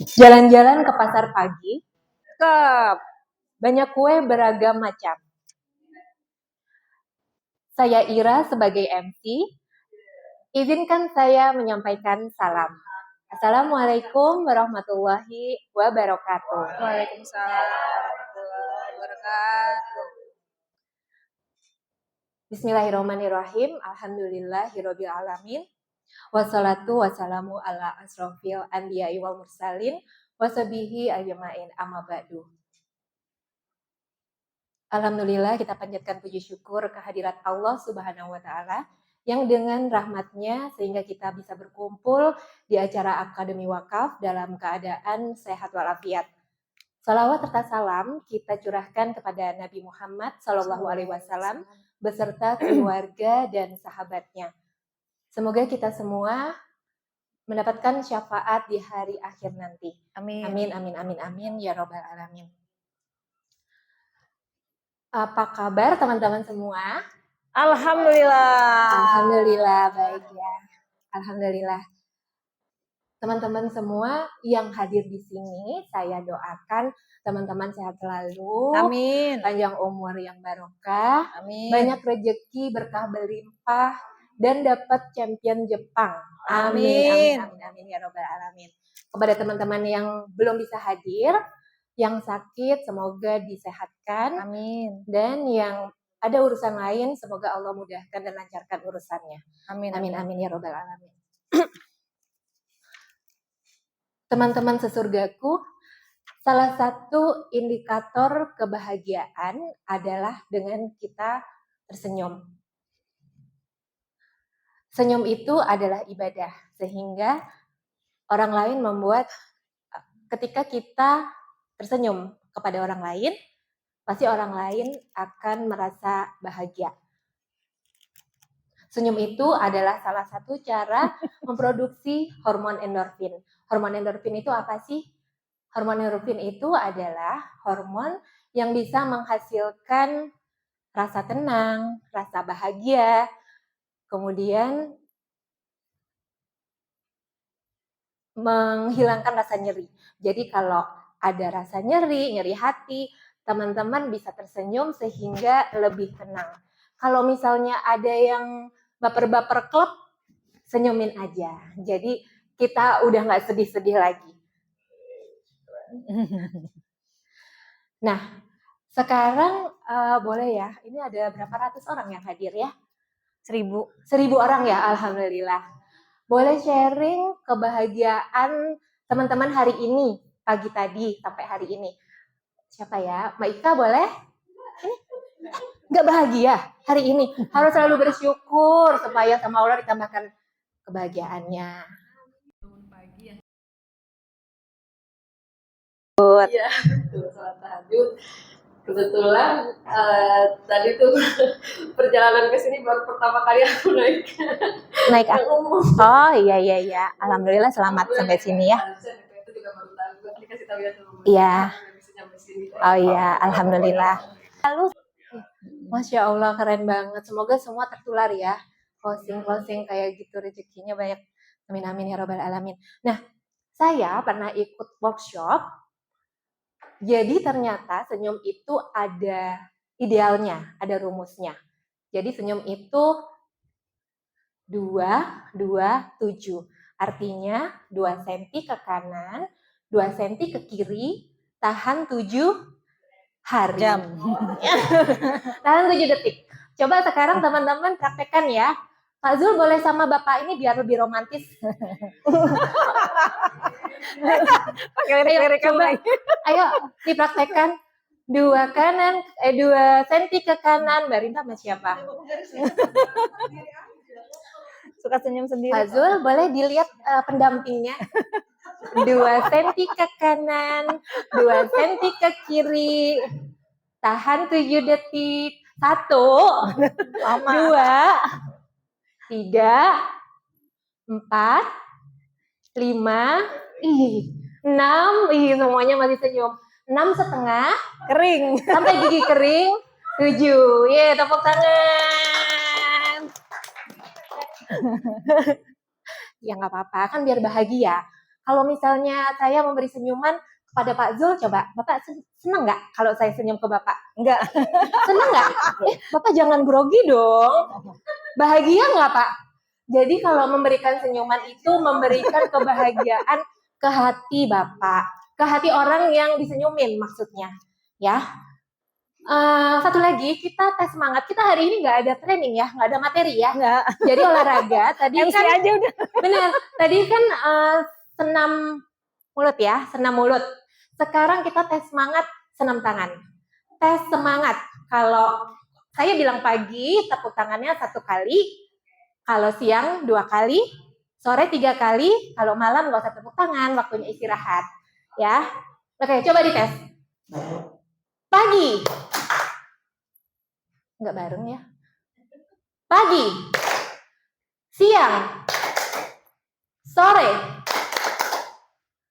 Jalan-jalan ke pasar pagi, Cakep. banyak kue beragam macam. Saya Ira sebagai MC, izinkan saya menyampaikan salam. Assalamualaikum warahmatullahi wabarakatuh. Waalaikumsalam warahmatullahi wabarakatuh. Bismillahirrahmanirrahim. Alhamdulillahirabbil alamin. Wassalatu wassalamu ala asrofil anbiya'i wal mursalin wasabihi ajmain amma ba'du. Alhamdulillah kita panjatkan puji syukur kehadirat Allah Subhanahu wa taala yang dengan rahmatnya sehingga kita bisa berkumpul di acara Akademi Wakaf dalam keadaan sehat walafiat. Salawat serta salam kita curahkan kepada Nabi Muhammad SAW beserta keluarga dan sahabatnya. Semoga kita semua mendapatkan syafaat di hari akhir nanti. Amin. Amin, amin, amin, amin, ya robbal alamin. Apa kabar teman-teman semua? Alhamdulillah. Alhamdulillah, baik ya. Alhamdulillah. Teman-teman semua yang hadir di sini, saya doakan teman-teman sehat selalu. Amin. Panjang umur yang barokah. Amin. Banyak rezeki berkah berlimpah dan dapat champion Jepang. Amin. Amin, amin, amin ya robbal alamin. Kepada teman-teman yang belum bisa hadir, yang sakit semoga disehatkan. Amin. Dan yang ada urusan lain semoga Allah mudahkan dan lancarkan urusannya. Amin. Amin, amin ya robbal alamin. Teman-teman sesurgaku, salah satu indikator kebahagiaan adalah dengan kita tersenyum. Senyum itu adalah ibadah, sehingga orang lain membuat ketika kita tersenyum kepada orang lain, pasti orang lain akan merasa bahagia. Senyum itu adalah salah satu cara memproduksi hormon endorfin. Hormon endorfin itu apa sih? Hormon endorfin itu adalah hormon yang bisa menghasilkan rasa tenang, rasa bahagia, kemudian menghilangkan rasa nyeri. Jadi kalau ada rasa nyeri hati, teman-teman bisa tersenyum sehingga lebih tenang. Kalau misalnya ada yang baper-baper klub, senyumin aja. Jadi kita udah nggak sedih-sedih lagi. Nah, sekarang boleh ya, ini ada berapa ratus orang yang hadir ya? 1000 orang ya, alhamdulillah. Boleh sharing kebahagiaan teman-teman hari ini, pagi tadi sampai hari ini. Siapa ya? Mbak Ika boleh? Ini nggak bahagia hari ini. Harus selalu bersyukur supaya sama Allah ditambahkan kebahagiaannya. Iya, betul, salat tahajud. Kebetulan tadi tuh perjalanan ke sini baru pertama kali aku naik yang umum. Oh iya. Alhamdulillah selamat sampai sini ya. Itu juga baru tahu, dikasih tahu ya dulu. Iya. Bisa nyampe sini. Oh iya, alhamdulillah. Lalu, Masya Allah keren banget. Semoga semua tertular ya. Closing kayak gitu rezekinya banyak. Amin amin ya robbal alamin. Nah, saya pernah ikut workshop. Jadi ternyata senyum itu ada idealnya, ada rumusnya. Jadi senyum itu 2-2-7. Artinya 2 cm ke kanan, 2 cm ke kiri, tahan 7 hari. Jam. Tahan 7 detik. Coba sekarang teman-teman praktekkan ya. Pak Zul boleh sama Bapak ini biar lebih romantis. Pakai lirik-lirik lagi. Ayo dipraktekkan. 2 cm ke kanan. Mbak Rinta sama siapa? Suka senyum sendiri. Pak Zul boleh dilihat pendampingnya. 2 cm ke kanan, 2 cm ke kiri. Tahan 7 detik. 1, 2, 3, 4, 5, 6, semuanya masih senyum. 6,5 kering sampai gigi kering. 7, tepuk tangan. Ya nggak apa-apa, kan biar bahagia. Kalau misalnya saya memberi senyuman kepada Pak Zul, coba Bapak seneng nggak kalau saya senyum ke Bapak? Enggak. Seneng nggak? Bapak jangan grogi dong. Bahagia nggak Pak? Jadi kalau memberikan senyuman itu memberikan kebahagiaan ke hati Bapak, ke hati orang yang disenyumin maksudnya, ya. Satu lagi, kita tes semangat. Kita hari ini nggak ada training ya, nggak ada materi ya. Enggak. Jadi olahraga. Tadi MC kan aja udah. benar. Tadi kan senam mulut ya, senam mulut. Sekarang kita tes semangat, senam tangan. Tes semangat. Kalau saya bilang pagi, tepuk tangannya 1 kali. Kalau siang 2 kali, sore 3 kali. Kalau malam nggak usah tepuk tangan, waktunya istirahat. Ya, oke, coba dites. Pagi. Nggak bareng ya. Pagi. Siang. Sore.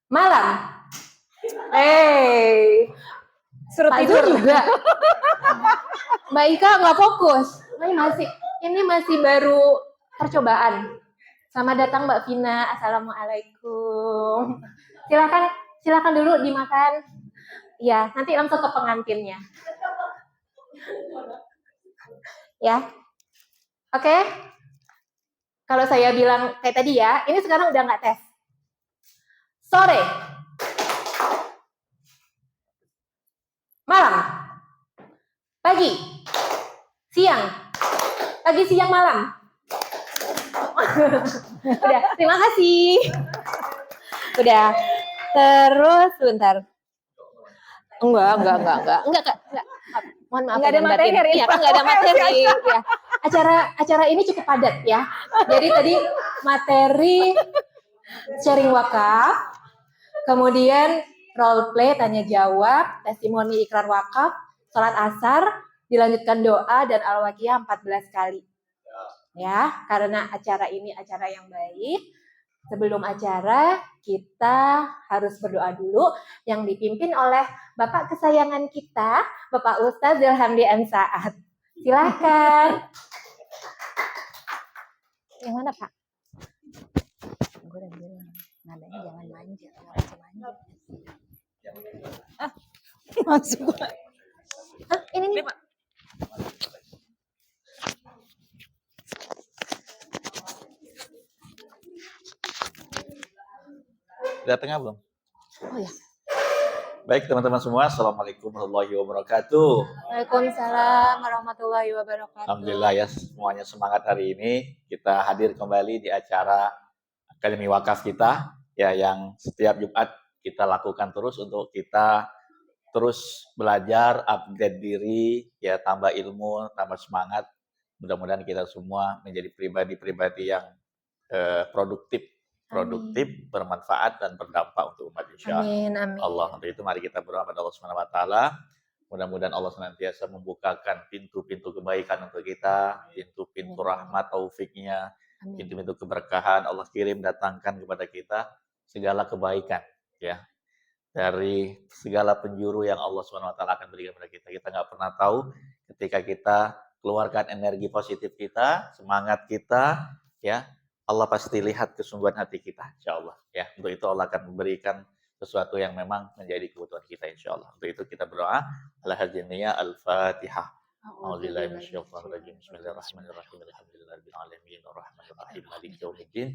Malam. Suruh Pak tidur Zul juga. Mbak Ika nggak fokus. Ini masih baru percobaan. Selamat datang Mbak Vina. Assalamualaikum. Silakan dulu dimakan. Ya, nanti langsung ke pengantinnya. Ya. Oke. Kalau saya bilang kayak tadi ya, ini sekarang udah nggak tes. Sore. Malam. Pagi. Siang. Pagi, siang, malam. Udah, terima kasih. Udah. Terus sebentar. Enggak. Mohon maaf. Nggak ada Bang Batin. materi. Iya, kan nggak ada materi. Ya. Acara ini cukup padat ya. Jadi tadi materi sharing wakaf, kemudian role play tanya jawab, testimoni ikrar wakaf, sholat asar, dilanjutkan doa dan al-waqiah 14 kali. Ya, karena acara ini acara yang baik. Sebelum acara, kita harus berdoa dulu yang dipimpin oleh Bapak kesayangan kita, Bapak Ustadz Zilhamdi M. Saad. Silakan. Yang mana, Pak? Gue udah bilang, nadanya jangan manja, manja. Masuk. Ini nih. Pak. Udah tengah belum? Oh ya. Baik teman-teman semua, Assalamualaikum warahmatullahi wabarakatuh. Waalaikumsalam warahmatullahi wabarakatuh. Alhamdulillah ya semuanya semangat hari ini. Kita hadir kembali di acara Akademi Wakaf kita ya yang setiap Jumat kita lakukan terus untuk kita terus belajar, upgrade diri, ya tambah ilmu, tambah semangat. Mudah-mudahan kita semua menjadi pribadi-pribadi yang produktif, bermanfaat dan berdampak untuk umat insyaallah. Amin. Allah. Untuk itu mari kita berdoa pada Allah Subhanahu wa taala. Mudah-mudahan Allah senantiasa membukakan pintu-pintu kebaikan untuk kita, pintu-pintu rahmat taufiknya, pintu-pintu keberkahan Allah kirim datangkan kepada kita segala kebaikan ya. Dari segala penjuru yang Allah Subhanahu wa taala akan berikan kepada kita. Kita nggak pernah tahu ketika kita keluarkan energi positif kita, semangat kita ya. Allah pasti lihat kesungguhan hati kita, insya Allah. Ya, untuk itu Allah akan memberikan sesuatu yang memang menjadi kebutuhan kita, insya Allah. Untuk itu kita berdoa. Al-Hajjiniyah Al-Fatihah. A'udzubillahi minasyaitonir rajim. Bismillahirrahmanirrahim. Alhamdulillahirabbil alamin. Arrahmanirrahim. Maliki yaumiddin.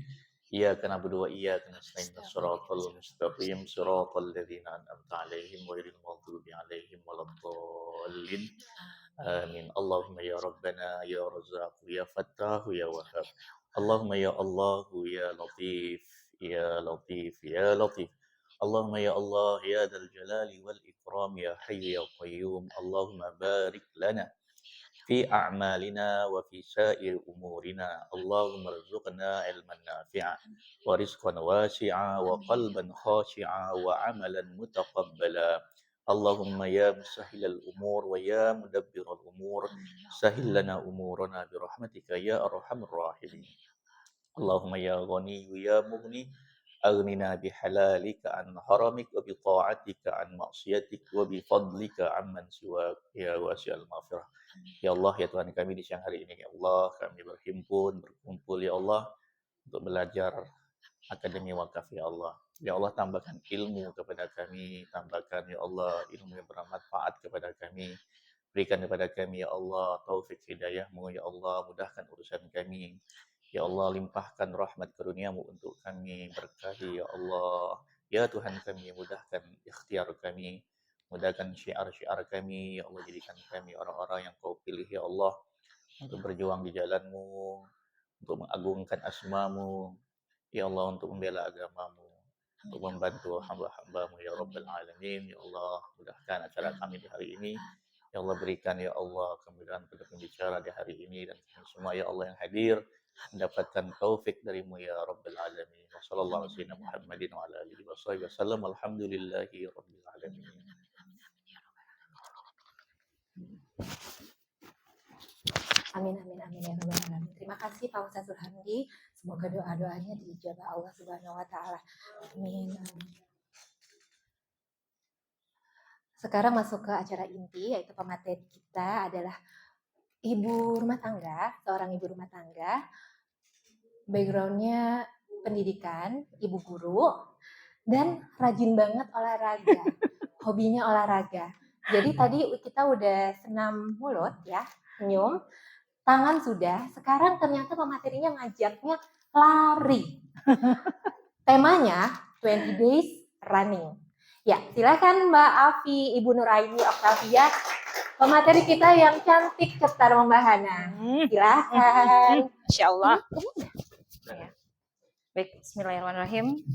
Iyyaka na'budu wa iyyaka nasta'in. Shiratal mustaqim. Shiratal ladzina an'amta 'alaihim ghairil maghdubi 'alaihim waladdallin. Amin. Allahumma ya Rabbana ya Razzaq ya Fattah ya Wahhab. Allahumma ya Allah ya Latif ya Latif ya Latif. Allahumma ya Allah ya Dzal Jalali wal Ikram ya Hayy ya Qayyum. Allahumma barik lana fi a'malina wa fi sa'ir umurina. Allahumma rzuqna ilman nafi'a wa rizqan wasi'a wa qalban khashi'a wa amalan mutaqabbala. Allahumma ya musahhilal umur wa ya mudabbiral umur, sahhil lana umurana bi rahmatika ya arhamar rahimin. Allahumma ya ghani ya mughni aghnina bi halalika an haramik wa bi ta'atika an ma'siyatik wa bi fadlika amman siwak ya wasi'al maghfirah. Ya Allah ya Tuhan kami di siang hari ini ya Allah kami berkumpul ya Allah untuk belajar Akademi Wakaf ya Allah. Ya Allah, tambahkan ilmu kepada kami, tambahkan ya Allah ilmu yang bermanfaat kepada kami. Berikan kepada kami ya Allah taufik hidayahmu ya Allah, mudahkan urusan kami. Ya Allah, limpahkan rahmat karuniamu untuk kami, berkahi ya Allah. Ya Tuhan kami, mudahkan ikhtiar kami, mudahkan syiar-syiar kami, ya Allah, jadikan kami orang-orang yang kau pilih ya Allah, untuk berjuang di jalanmu, untuk mengagungkan asmamu, ya Allah, untuk membela agamamu, untuk membantu hamba-hambamu ya Rabbal Alamin. Ya Allah, mudahkan acara kami di hari ini. Ya Allah, berikan ya Allah kemudahan pada pembicara di hari ini dan kami semua ya Allah yang hadir mendapatkan taufik darimu ya Rabbal Alamin. Wassallallahu ala Muhammadin wa ala alihi wasallam. Alhamdulillahi Rabbil Alamin. Amin, amin, amin ya Rabbal Alamin. Terima kasih Pak Ustaz Surhandi. Semoga doa-doanya dijabah Allah Subhanahu wa taala. Amin. Sekarang masuk ke acara inti, yaitu pemateri kita adalah ibu rumah tangga, seorang ibu rumah tangga. Backgroundnya pendidikan, ibu guru, dan rajin banget olahraga. Hobinya olahraga. Jadi tadi kita udah senam mulut ya, senyum, tangan sudah. Sekarang ternyata pematerinya ngajaknya lari. Temanya 20 days running. Ya, silakan Mbak Afi, Ibu Nuraini Oktavia, pemateri kita yang cantik, cetar, membahana. Silakan. Masya Allah. Ya. Baik, bismillahirrahmanirrahim.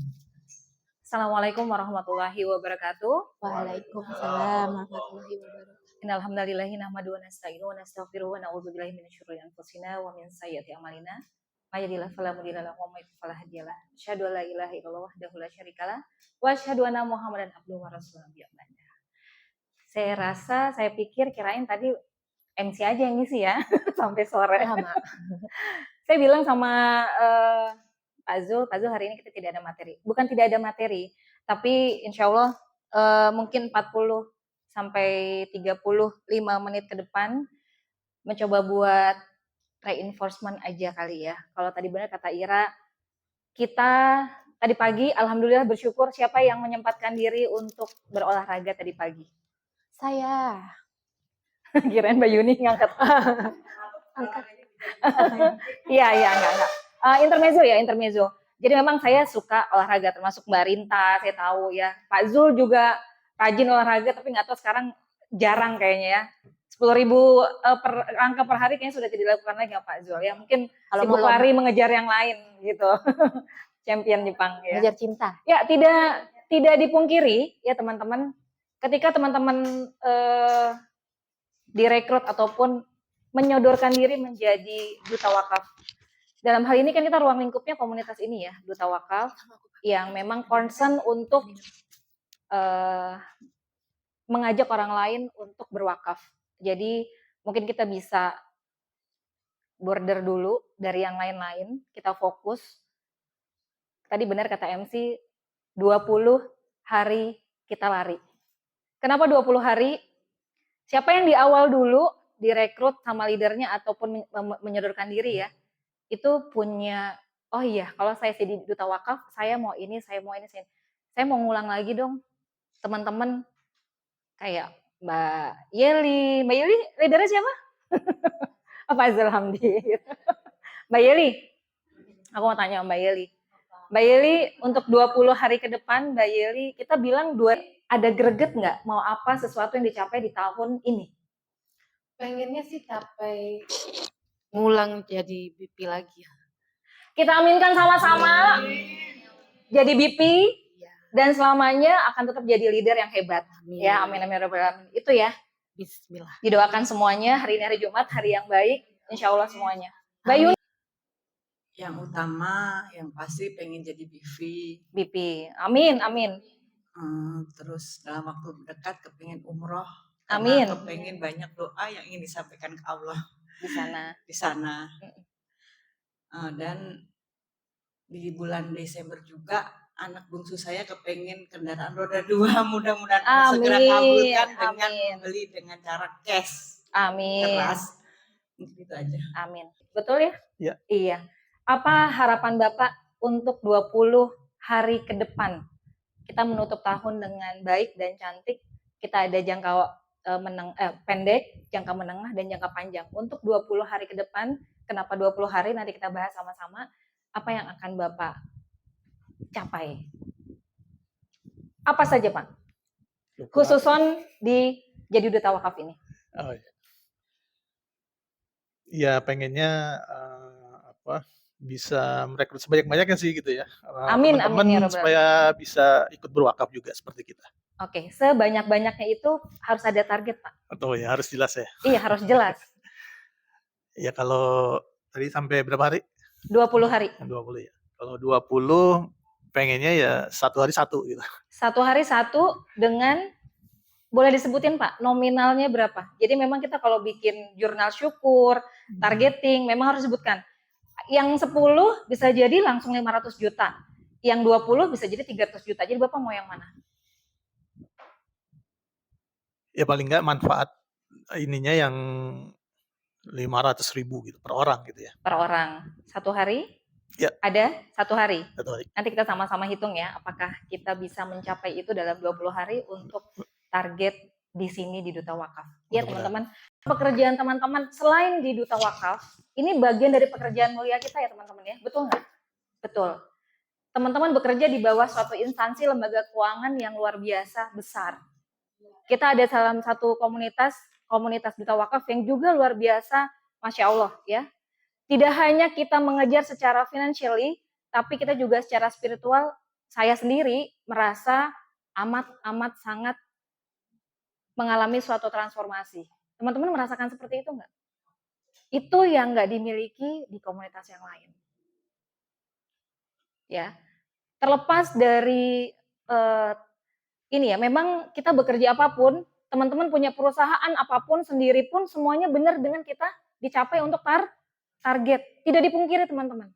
Assalamualaikum warahmatullahi wabarakatuh. Waalaikumsalam warahmatullahi wabarakatuh. Innal hamdalillahi nahmaduhu wa nasta'inuhu wa nastaghfiruhu wa na'udzubillahi minasyururi anfusina wa min sayyiati a'malina. May yahdihillahu fala mudilla lahu wa may yudlil fala hadiya lahu. Asyhadu an la ilaha illallah wahdahu la syarikalah wa asyhadu anna Muhammadan abduhu wa rasuluhu. Saya pikir kirain tadi MC aja yang ngisi ya sampai sore. Lama. Saya bilang sama Pak Zul hari ini kita tidak ada materi. Bukan tidak ada materi, tapi insya Allah mungkin 40 sampai 35 menit ke depan mencoba buat reinforcement aja kali ya. Kalau tadi benar kata Ira, kita tadi pagi alhamdulillah bersyukur siapa yang menyempatkan diri untuk berolahraga tadi pagi. Saya. Kirain Mbak Yuni ngangkat. Iya, enggak. Intermezzo. Jadi memang saya suka olahraga, termasuk Mbak Rinta, saya tahu ya. Pak Zul juga rajin olahraga, tapi nggak tahu sekarang jarang kayaknya ya. 10.000 angka per hari kayaknya sudah tidak dilakukan lagi ya Pak Zul ya. Mungkin kalau sibuk lari mengejar yang lain gitu. Champion Jepang ya. Mengejar cinta. Ya, tidak dipungkiri ya teman-teman, ketika teman-teman direkrut ataupun menyodorkan diri menjadi duta wakaf. Dalam hal ini kan kita ruang lingkupnya komunitas ini ya, duta wakaf yang memang concern untuk mengajak orang lain untuk berwakaf. Jadi mungkin kita bisa border dulu dari yang lain-lain, kita fokus. Tadi benar kata MC, 20 hari kita lari. Kenapa 20 hari? Siapa yang di awal dulu direkrut sama leadernya ataupun menyodorkan diri ya, itu punya, oh iya kalau saya jadi duta wakaf, saya mau ini. Saya mau ngulang lagi dong teman-teman kayak Mbak Yeli leadernya siapa? Apa Azal Hamdi? Mbak Yeli, aku mau tanya Mbak Yeli. Mbak Yeli untuk 20 hari ke depan, Mbak Yeli kita bilang ada greget nggak mau apa sesuatu yang dicapai di tahun ini? Pengennya sih capai ngulang jadi BP lagi. Kita aminkan sama-sama. Jadi BP dan selamanya akan tetap jadi leader yang hebat. Amin. Ya, amin amin rabbal alamin. Itu ya. Bismillah. Didoakan semuanya hari ini hari Jumat, hari yang baik, insya Allah semuanya. Mbak Yuni. Yang utama, yang pasti pengen jadi BP. Amin. Terus dalam waktu dekat kepengen umroh. Amin. Kepengen banyak doa yang ingin disampaikan ke Allah di sana. Dan di bulan Desember juga anak bungsu saya kepengen kendaraan roda 2, mudah-mudahan segera kabulkan dengan membeli dengan cara cash. Amin. Keras. Gitu aja. Amin. Betul ya? Ya. Iya. Apa harapan Bapak untuk 20 hari ke depan. Kita menutup tahun dengan baik dan cantik. Kita ada jangka pendek, jangka menengah, dan jangka panjang. Untuk 20 hari ke depan, kenapa 20 hari? Nanti kita bahas sama-sama apa yang akan Bapak capai. Apa saja, Pak? Khususon di jadi duta wakaf ini. Oh, iya. Ya pengennya bisa merekrut sebanyak-banyaknya sih gitu ya. Amin, Teman-teman amin ya Rabbal supaya bisa ikut berwakaf juga seperti kita. Oke, sebanyak-banyaknya itu harus ada target, Pak. Atau ya harus jelas ya. Iya, harus jelas. Ya kalau tadi sampai berapa hari? 20 hari. 20 ya. Kalau 20 pengennya ya 1 hari 1 gitu. 1 hari 1 dengan, boleh disebutin Pak, nominalnya berapa? Jadi memang kita kalau bikin jurnal syukur, targeting, memang harus disebutkan. Yang 10 bisa jadi langsung 500 juta. Yang 20 bisa jadi 300 juta. Jadi Bapak mau yang mana? Ya paling nggak manfaat ininya yang 500.000 gitu per orang gitu ya. Per orang. 1 hari? Ya. Ada 1 hari. 1 hari. Nanti kita sama-sama hitung ya, apakah kita bisa mencapai itu dalam 20 hari untuk target di sini di Duta Wakaf. Ya teman-teman, pekerjaan teman-teman selain di Duta Wakaf, ini bagian dari pekerjaan mulia kita ya teman-teman ya, betul nggak? Betul. Teman-teman bekerja di bawah suatu instansi lembaga keuangan yang luar biasa besar. Kita ada dalam satu komunitas Duta Wakaf yang juga luar biasa, Masya Allah ya. Tidak hanya kita mengejar secara financially, tapi kita juga secara spiritual, saya sendiri merasa amat sangat mengalami suatu transformasi. Teman-teman merasakan seperti itu nggak? Itu yang nggak dimiliki di komunitas yang lain. Ya, terlepas dari ini ya, memang kita bekerja apapun, teman-teman punya perusahaan apapun sendiri pun semuanya benar dengan kita dicapai untuk target. Tidak dipungkiri teman-teman.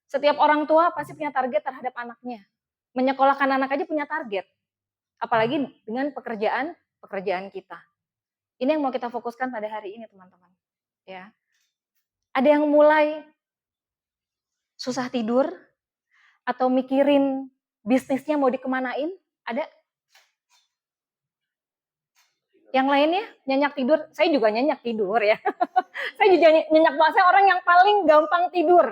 Setiap orang tua pasti punya target terhadap anaknya. Menyekolahkan anak aja punya target. Apalagi dengan pekerjaan kita. Ini yang mau kita fokuskan pada hari ini teman-teman. Ya. Ada yang mulai susah tidur atau mikirin bisnisnya mau dikemanain? Ada? Yang lainnya nyenyak tidur, saya juga nyenyak tidur ya. Saya juga nyenyak banget, saya orang yang paling gampang tidur.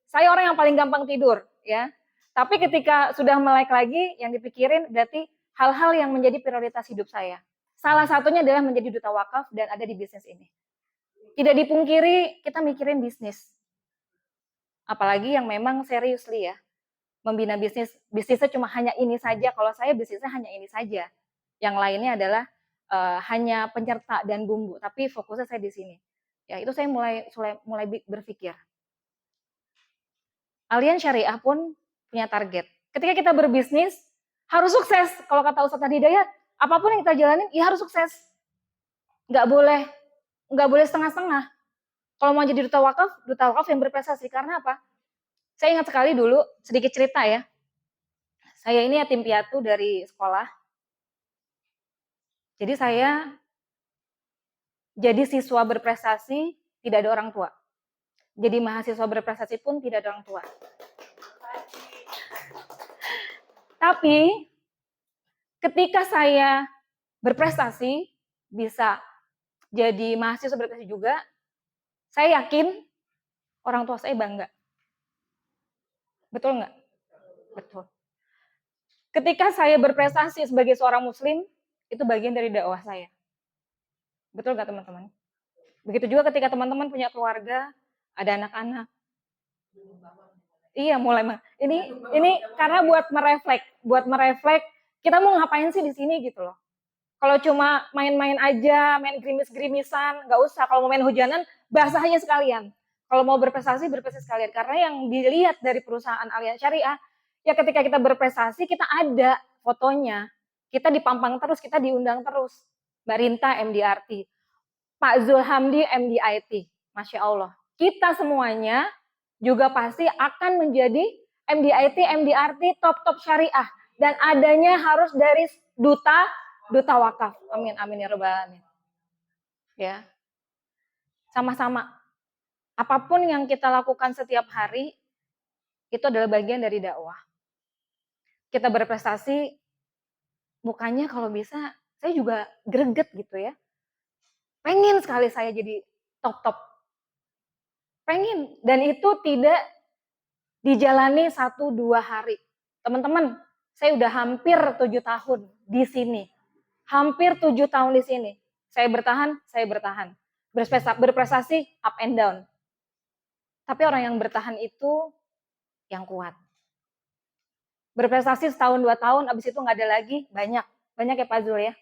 Saya orang yang paling gampang tidur ya. Tapi ketika sudah melek lagi, yang dipikirin berarti hal-hal yang menjadi prioritas hidup saya. Salah satunya adalah menjadi duta wakaf dan ada di bisnis ini. Tidak dipungkiri kita mikirin bisnis. Apalagi yang memang seriously ya. Membina bisnisnya cuma hanya ini saja. Kalau saya bisnisnya hanya ini saja. Yang lainnya adalah hanya penyerta dan bumbu, tapi fokusnya saya di sini. Ya, itu saya mulai berpikir. Alian Syariah pun punya target. Ketika kita berbisnis harus sukses. Kalau kata Ustaz Hidayat, apapun yang kita jalanin ya harus sukses. Nggak boleh setengah-setengah. Kalau mau jadi duta wakaf yang berprestasi. Karena apa? Saya ingat sekali dulu, sedikit cerita ya. Saya ini yatim piatu dari sekolah. Jadi saya jadi siswa berprestasi, tidak ada orang tua. Jadi mahasiswa berprestasi pun tidak ada orang tua. Tapi ketika saya berprestasi, bisa jadi mahasiswa berprestasi juga, saya yakin orang tua saya bangga. Betul nggak? Betul. Ketika saya berprestasi sebagai seorang muslim, itu bagian dari dakwah saya. Betul nggak teman-teman? Begitu juga ketika teman-teman punya keluarga, ada anak-anak. Iya, mulai. Ini karena buat mereflek, kita mau ngapain sih di sini gitu loh. Kalau cuma main-main aja, main gerimis-gerimisan, nggak usah. Kalau mau main hujanan, basah aja sekalian. Kalau mau berprestasi sekalian. Karena yang dilihat dari perusahaan Alian Syariah, ya ketika kita berprestasi, kita ada fotonya. Kita dipampang terus, kita diundang terus. Mbak Rinta MDRT, Pak Zulhamdi MDIT, Masya Allah. Kita semuanya juga pasti akan menjadi MDIT, MDRT, top syariah. Dan adanya harus dari duta wakaf. Amin, amin ya rabbal alamin. Ya. Sama-sama. Apapun yang kita lakukan setiap hari, itu adalah bagian dari dakwah. Kita berprestasi, mukanya kalau bisa, saya juga greget gitu ya. Pengen sekali saya jadi top-top. Pengen. Dan itu tidak dijalani 1-2 hari. Teman-teman, saya udah hampir 7 tahun di sini. Hampir 7 tahun di sini. Saya bertahan. Berprestasi up and down. Tapi orang yang bertahan itu yang kuat. Berprestasi setahun 2 tahun, abis itu nggak ada lagi, banyak. Banyak ya Pak Zul ya.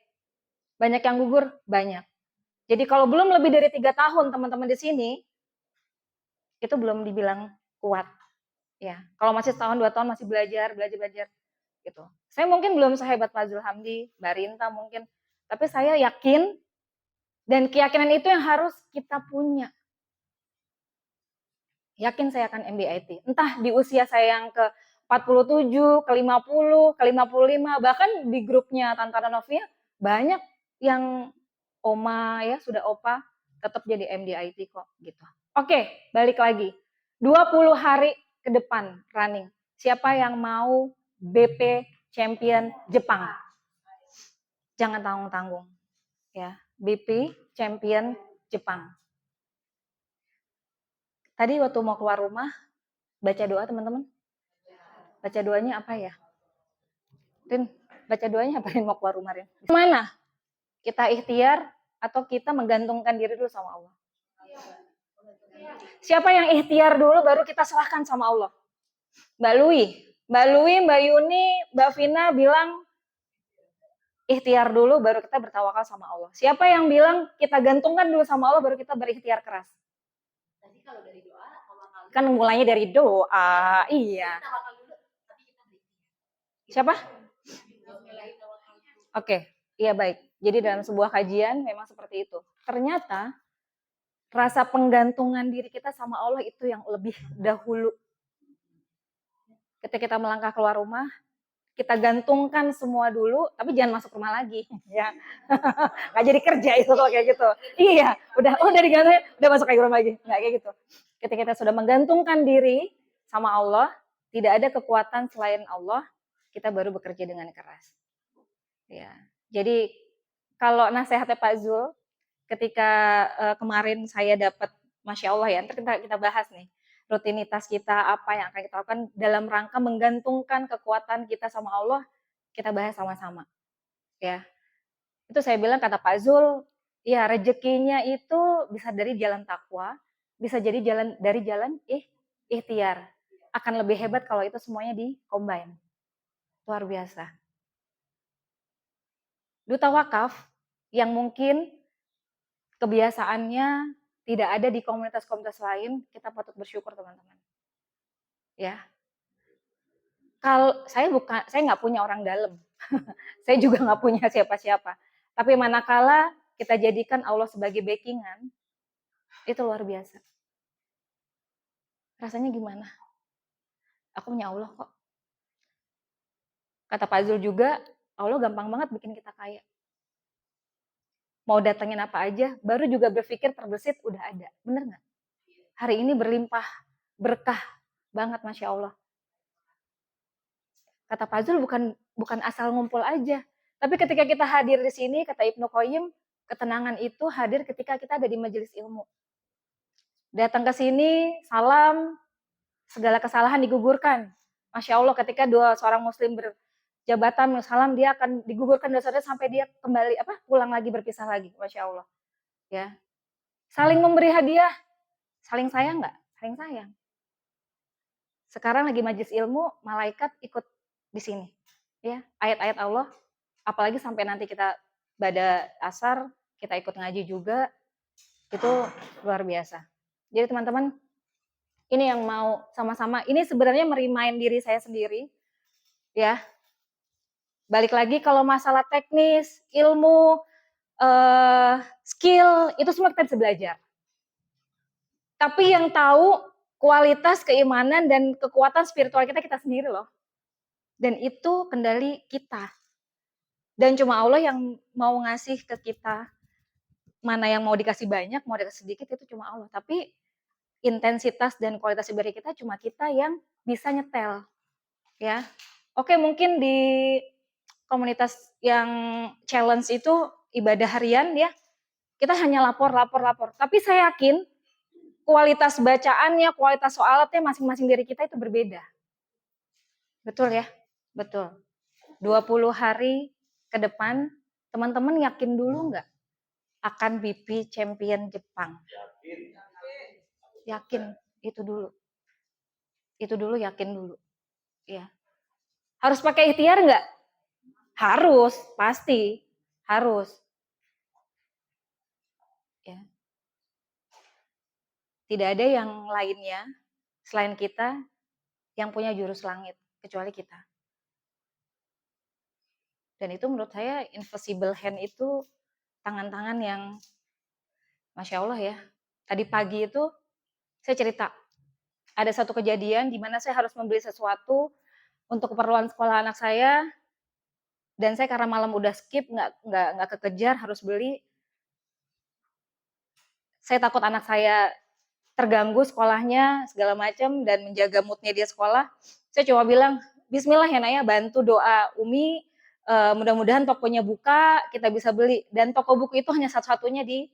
Banyak yang gugur, banyak. Jadi kalau belum lebih dari 3 tahun teman-teman di sini, itu belum dibilang kuat. Ya, kalau masih setahun 2 tahun masih belajar gitu. Saya mungkin belum sehebat Pak Zul Hamdi, Mbak Rinta mungkin, tapi saya yakin dan keyakinan itu yang harus kita punya. Yakin saya akan MBIT. Entah di usia saya yang ke 47, ke 50, ke 55, bahkan di grupnya Tante Novia banyak yang oma ya, sudah opa, tetap jadi MDIT kok gitu. Oke, balik lagi. 20 hari ke depan running. Siapa yang mau BP Champion Jepang? Jangan tanggung-tanggung. Ya, BP Champion Jepang. Tadi waktu mau keluar rumah, baca doa teman-teman. Baca doanya apa ya? Rin, baca doanya apa Rin mau keluar rumah Rin? Mana? Kita ikhtiar atau kita menggantungkan diri dulu sama Allah? Siapa yang ikhtiar dulu baru kita serahkan sama Allah? Mbak Lui, Mbak Yuni, Mbak Vina bilang ikhtiar dulu baru kita bertawakal sama Allah. Siapa yang bilang kita gantungkan dulu sama Allah baru kita berikhtiar keras? Tadi kalau dari doa, Kan mulainya dari doa, iya. Siapa? Oke, iya baik. Jadi dalam sebuah kajian memang seperti itu. Ternyata rasa penggantungan diri kita sama Allah itu yang lebih dahulu. Ketika kita melangkah keluar rumah, kita gantungkan semua dulu, tapi jangan masuk rumah lagi, ya. Nggak jadi kerja itu kalau kayak gitu. Iya, udah digantungin, udah masuk ke rumah lagi, nggak kayak gitu. Ketika kita sudah menggantungkan diri sama Allah, tidak ada kekuatan selain Allah, kita baru bekerja dengan keras. Ya, jadi kalau nasihatnya Pak Zul, ketika kemarin saya dapat, Masya Allah ya, nanti kita bahas nih, rutinitas kita apa yang akan kita lakukan dalam rangka menggantungkan kekuatan kita sama Allah, kita bahas sama-sama. Ya, itu saya bilang kata Pak Zul, ya rezekinya itu bisa dari jalan takwa, bisa jadi dari jalan ikhtiar. Akan lebih hebat kalau itu semuanya di-combine. Luar biasa. Duta wakaf yang mungkin kebiasaannya tidak ada di komunitas-komunitas lain, kita patut bersyukur teman-teman. Ya. Kalau saya nggak punya orang dalam, saya juga nggak punya siapa-siapa. Tapi manakala kita jadikan Allah sebagai backingan, itu luar biasa. Rasanya gimana? Aku punya Allah kok. Kata Pak Zul juga, Allah gampang banget bikin kita kaya. Mau datengin apa aja, baru juga berpikir terbesit udah ada. Bener nggak? Hari ini berlimpah, berkah banget Masya Allah. Kata Pak Zul bukan asal ngumpul aja. Tapi ketika kita hadir di sini, kata Ibnu Qayyim, ketenangan itu hadir ketika kita ada di majelis ilmu. Datang ke sini, salam, segala kesalahan digugurkan. Masya Allah ketika seorang muslim berjabatan, salam, dia akan digugurkan dosanya sampai dia kembali pulang lagi, berpisah lagi. Masya Allah. Ya. Saling memberi hadiah, saling sayang nggak? Saling sayang. Sekarang lagi majelis ilmu, malaikat ikut di sini. Ya, ayat-ayat Allah, apalagi sampai nanti kita pada asar, kita ikut ngaji juga, itu luar biasa. Jadi teman-teman, ini yang mau sama-sama, ini sebenarnya merimain diri saya sendiri, ya. Balik lagi kalau masalah teknis, ilmu, skill, itu semua kita bisa belajar. Tapi yang tahu kualitas keimanan dan kekuatan spiritual kita sendiri loh. Dan itu kendali kita. Dan cuma Allah yang mau ngasih ke kita. Mana yang mau dikasih banyak, mau dikasih sedikit, itu cuma Allah. Tapi intensitas dan kualitas ibadah kita cuma kita yang bisa nyetel, ya. Oke, mungkin di komunitas yang challenge itu ibadah harian ya, kita hanya lapor. Tapi saya yakin kualitas bacaannya, kualitas soalatnya masing-masing dari kita itu berbeda. Betul ya? Betul. 20 hari ke depan, teman-teman yakin dulu nggak akan BP Champion Jepang? Yakin, itu dulu. Itu dulu, yakin dulu. Ya. Harus pakai ikhtiar nggak? Harus, pasti. Harus. Ya. Tidak ada yang lainnya selain kita yang punya jurus langit, kecuali kita. Dan itu menurut saya invisible hand itu tangan-tangan yang Masya Allah ya. Tadi pagi itu saya cerita, ada satu kejadian di mana saya harus membeli sesuatu untuk keperluan sekolah anak saya, dan saya karena malam udah skip, nggak kekejar harus beli. Saya takut anak saya terganggu sekolahnya segala macam dan menjaga moodnya dia sekolah. Saya cuma bilang, Bismillah ya Naya, bantu doa Umi, mudah-mudahan tokonya buka, kita bisa beli. Dan toko buku itu hanya satu-satunya di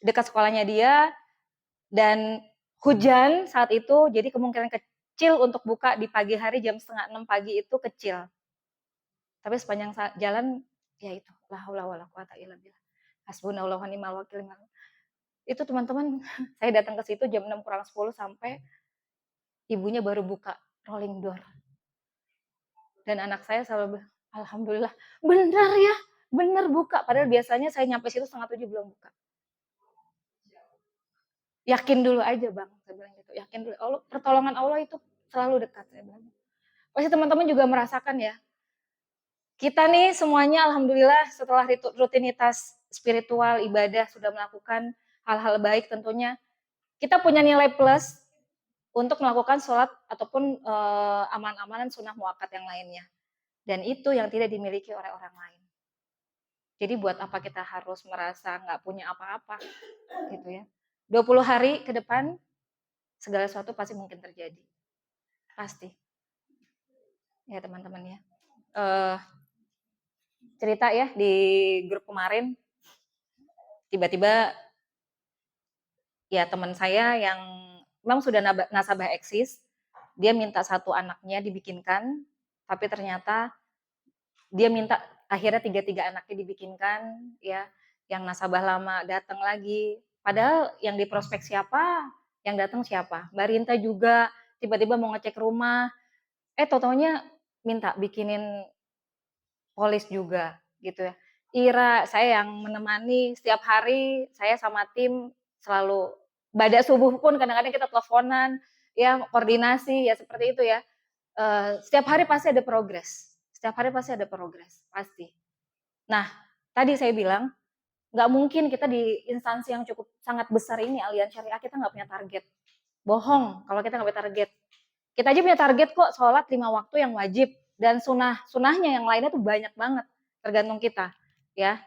dekat sekolahnya dia, dan hujan saat itu, jadi kemungkinan kecil untuk buka di pagi hari jam 5:30 pagi itu kecil. Tapi sepanjang jalan, ya itu, la haula wala quwata illa billah. Hasbunallahu wa ni'mal wakil. Itu teman-teman, saya datang ke situ jam 6 kurang 10 sampai ibunya baru buka rolling door. Dan anak saya selalu bilang, Alhamdulillah, benar ya, benar buka. Padahal biasanya saya nyampe situ 6:30 belum buka. Yakin dulu aja Bang, saya bilang gitu. Yakin dulu, Allah, pertolongan Allah itu selalu dekat, saya bilang. Pasti teman-teman juga merasakan ya. Kita nih semuanya alhamdulillah setelah rutinitas spiritual, ibadah, sudah melakukan hal-hal baik tentunya. Kita punya nilai plus untuk melakukan sholat ataupun aman-amanan sunnah muakkad yang lainnya. Dan itu yang tidak dimiliki oleh orang lain. Jadi buat apa kita harus merasa nggak punya apa-apa gitu ya. 20 hari ke depan segala sesuatu pasti mungkin terjadi. Pasti. Ya teman-teman ya. Cerita ya di grup kemarin, tiba-tiba ya teman saya yang memang sudah nasabah eksis, dia minta satu anaknya dibikinkan, tapi ternyata dia minta akhirnya 3 anaknya dibikinkan, ya, yang nasabah lama datang lagi. Padahal yang diprospek siapa, yang datang siapa. Mbak Rinta juga tiba-tiba mau ngecek rumah, tau-taunya minta bikinin polis juga, gitu ya. Ira, saya yang menemani setiap hari, saya sama tim selalu pada subuh pun kadang-kadang kita teleponan, ya koordinasi ya seperti itu ya. Setiap hari pasti ada progres. Setiap hari pasti ada progres, pasti. Nah, tadi saya bilang, nggak mungkin kita di instansi yang cukup sangat besar ini, Alianz Syariah, kita nggak punya target. Bohong kalau kita nggak punya target. Kita aja punya target kok, sholat 5 waktu yang wajib. Dan sunahnya yang lainnya tuh banyak banget, tergantung kita. Ya,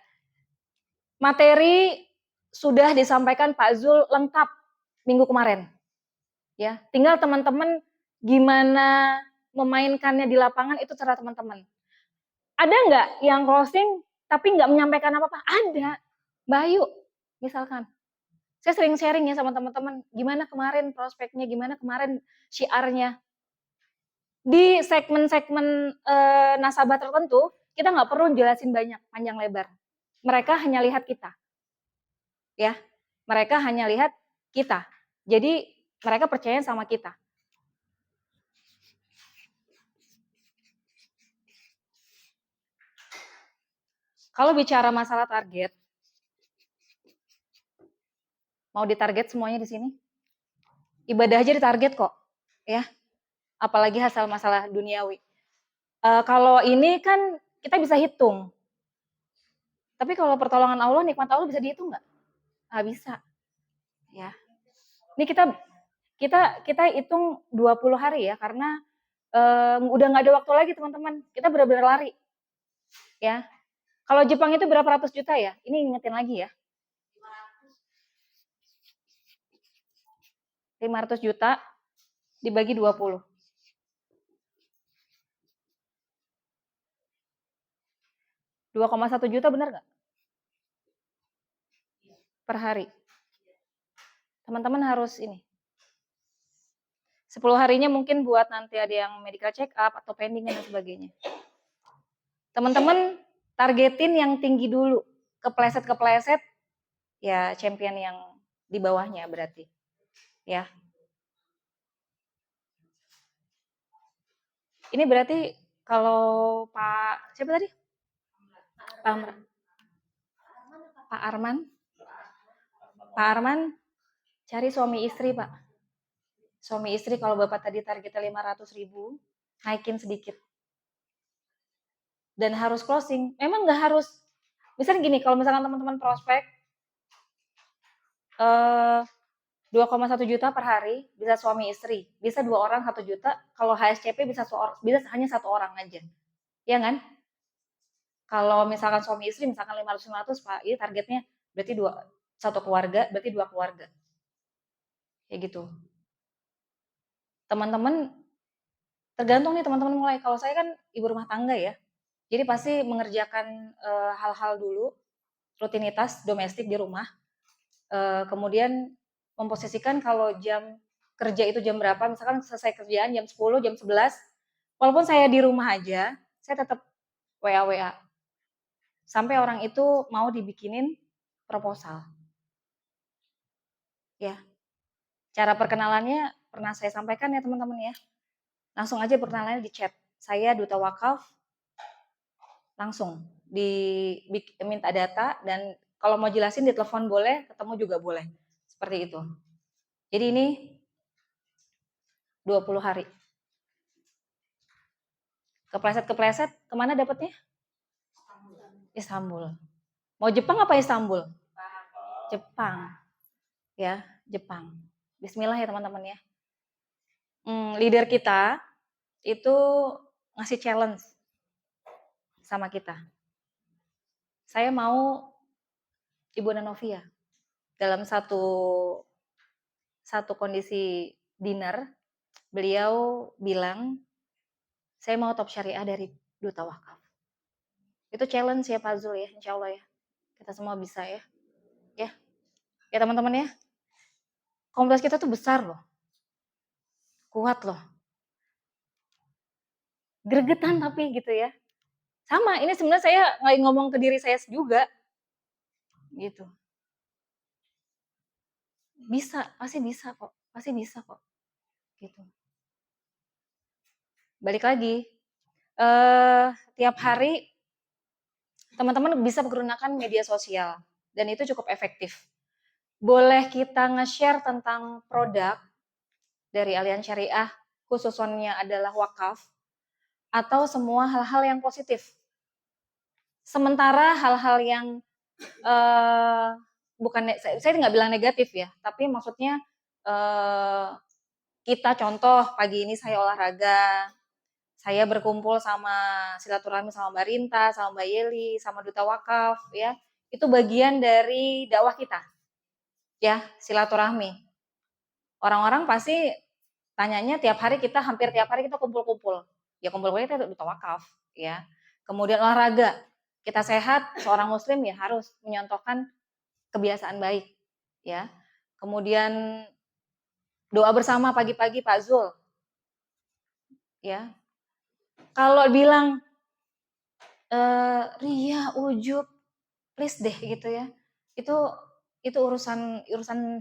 materi sudah disampaikan Pak Zul lengkap minggu kemarin. Ya, tinggal teman-teman gimana memainkannya di lapangan itu terserah teman-teman. Ada nggak yang closing tapi nggak menyampaikan apa-apa? Ada. Mbak Ayu, misalkan. Saya sering sharing ya sama teman-teman, gimana kemarin prospeknya, gimana kemarin syiarnya. Di segmen-segmen nasabah tertentu, kita nggak perlu jelasin banyak, panjang lebar. Mereka hanya lihat kita. Ya, mereka hanya lihat kita. Jadi mereka percaya sama kita. Kalau bicara masalah target, mau ditarget semuanya di sini? Ibadah aja ditarget kok, ya. Apalagi hasil masalah duniawi. Kalau ini kan kita bisa hitung. Tapi kalau pertolongan Allah, nikmat Allah bisa dihitung nggak? Nggak bisa. Ya. Ini kita hitung 20 hari ya, karena udah nggak ada waktu lagi teman-teman. Kita benar-benar lari. Ya. Kalau Jepang itu berapa ratus juta ya? Ini ingetin lagi ya. 500 juta dibagi 20. 2,1 juta benar nggak? Per hari. Teman-teman harus ini. 10 harinya mungkin buat nanti ada yang medical check up atau pending dan sebagainya. Teman-teman targetin yang tinggi dulu. Kepleset-kepleset ya champion yang di bawahnya berarti. Ya. Ini berarti kalau Pak siapa tadi? Pak Arman. Pak Arman cari suami istri, Pak. Suami istri kalau Bapak tadi targetnya 500.000, naikin sedikit. Dan harus closing. Memang nggak harus, misalnya gini, kalau misalkan teman-teman prospek 2,1 juta per hari, bisa suami istri. Bisa 2 orang 1 juta, kalau HSCP bisa hanya 1 orang aja. Ya kan? Kalau misalkan suami istri, misalkan 500-500, Pak, ini targetnya berarti 1 keluarga, berarti 2 keluarga. Kayak gitu. Teman-teman, tergantung nih teman-teman mulai. Kalau saya kan ibu rumah tangga ya, jadi pasti mengerjakan hal-hal dulu, rutinitas domestik di rumah. Kemudian memposisikan kalau jam kerja itu jam berapa, misalkan selesai kerjaan jam 10, jam 11, walaupun saya di rumah aja, saya tetap WA. Sampai orang itu mau dibikinin proposal. Ya. Cara perkenalannya pernah saya sampaikan ya teman-teman ya. Langsung aja perkenalannya di chat. Saya Duta Wakaf, langsung diminta data, dan kalau mau jelasin di telepon boleh, ketemu juga boleh. Seperti itu. Jadi ini 20 hari. Kepleset-kepleset, kemana dapatnya? Istanbul. Mau Jepang apa Istanbul? Jepang. Ya, Jepang. Bismillah ya teman-teman ya. Leader kita itu ngasih challenge sama kita. Saya mau Ibu Nanovia dalam satu kondisi dinner, beliau bilang, saya mau top syariah dari Duta Wakaf. Itu challenge ya Pak Zul ya, insya Allah ya. Kita semua bisa ya. Ya teman-teman ya. Komunitas kita tuh besar loh. Kuat loh. Gregetan tapi gitu ya. Sama, ini sebenarnya saya ngomong ke diri saya juga. Gitu. Bisa, pasti bisa kok. Pasti bisa kok. Gitu. Balik lagi. Tiap hari teman-teman bisa menggunakan media sosial. Dan itu cukup efektif. Boleh kita nge-share tentang produk dari Aliansi Syariah, khususnya adalah wakaf, atau semua hal-hal yang positif. Sementara hal-hal yang bukan, saya nggak bilang negatif ya, tapi maksudnya kita contoh pagi ini saya olahraga, saya berkumpul sama silaturahmi sama Mbak Rinta, sama Mbak Yeli, sama Duta Wakaf ya, itu bagian dari dakwah kita ya, silaturahmi. Orang-orang pasti tanyanya hampir tiap hari kita kumpul-kumpul. Ya kumpul-kumpul kita Duta Wakaf ya. Kemudian olahraga. Kita sehat, seorang muslim ya harus menyontohkan kebiasaan baik ya. Kemudian doa bersama pagi-pagi Pak Zul. Ya. Kalau bilang ria, ujub, please deh gitu ya. Itu urusan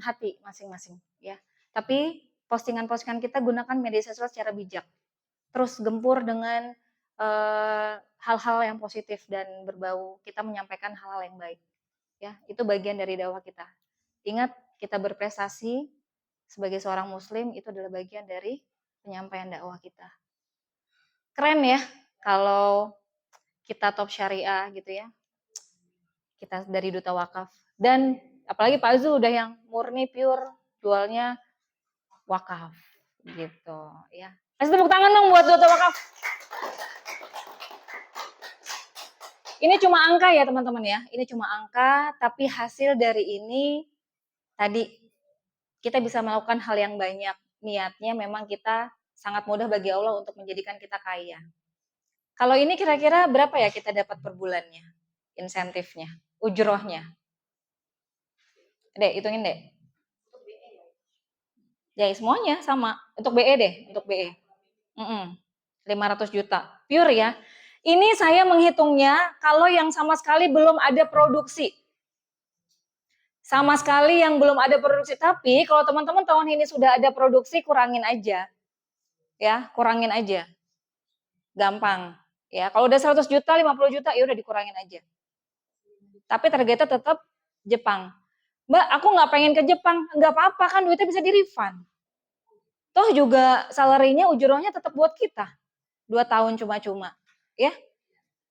hati masing-masing ya. Tapi postingan-postingan kita gunakan media sosial secara bijak. Terus gempur dengan hal-hal yang positif dan berbau kita menyampaikan hal-hal yang baik. Ya, itu bagian dari dakwah kita. Ingat, kita berprestasi sebagai seorang muslim itu adalah bagian dari penyampaian dakwah kita. Keren ya kalau kita top syariah gitu ya. Kita dari Duta Wakaf. Dan apalagi Pak Zu udah yang murni pure jualnya wakaf gitu ya. Kasih tepuk tangan dong buat Duta Wakaf. Ini cuma angka ya teman-teman ya. Ini cuma angka, tapi hasil dari ini tadi kita bisa melakukan hal yang banyak. Niatnya memang kita sangat mudah bagi Allah untuk menjadikan kita kaya. Kalau ini kira-kira berapa ya kita dapat per bulannya? Insentifnya, ujrohnya. Dek, hitungin deh. Ya semuanya sama. Untuk BE deh, untuk BE. 500 juta. Pure ya. Ini saya menghitungnya kalau yang sama sekali belum ada produksi. Sama sekali yang belum ada produksi. Tapi kalau teman-teman tahun ini sudah ada produksi, kurangin aja. Ya, kurangin aja. Gampang. Ya, kalau udah 100 juta, 50 juta, ya udah dikurangin aja. Tapi targetnya tetap Jepang. Mbak, aku nggak pengen ke Jepang. Nggak apa-apa, kan duitnya bisa di-refund. Toh juga salary-nya, ujrohnya tetap buat kita. 2 tahun cuma-cuma. Ya,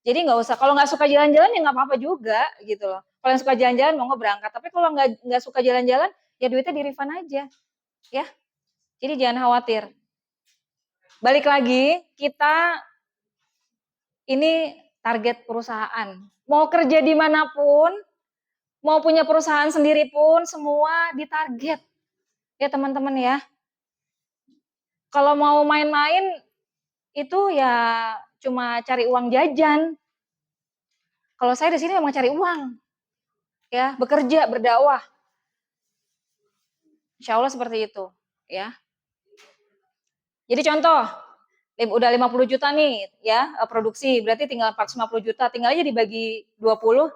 jadi nggak usah, kalau nggak suka jalan-jalan ya nggak apa-apa juga gitu loh. Kalau yang suka jalan-jalan mau berangkat, tapi kalau nggak suka jalan-jalan ya duitnya di refund aja, ya. Jadi jangan khawatir. Balik lagi, kita ini target perusahaan. Mau kerja dimanapun, mau punya perusahaan sendiri pun, semua ditarget. Ya teman-teman ya. Kalau mau main-main itu ya cuma cari uang jajan. Kalau saya di sini memang cari uang, ya bekerja, berdakwah. Insya Allah seperti itu, ya. Jadi contoh, udah 50 juta nih, ya produksi, berarti tinggal 450 juta, tinggal aja dibagi 20,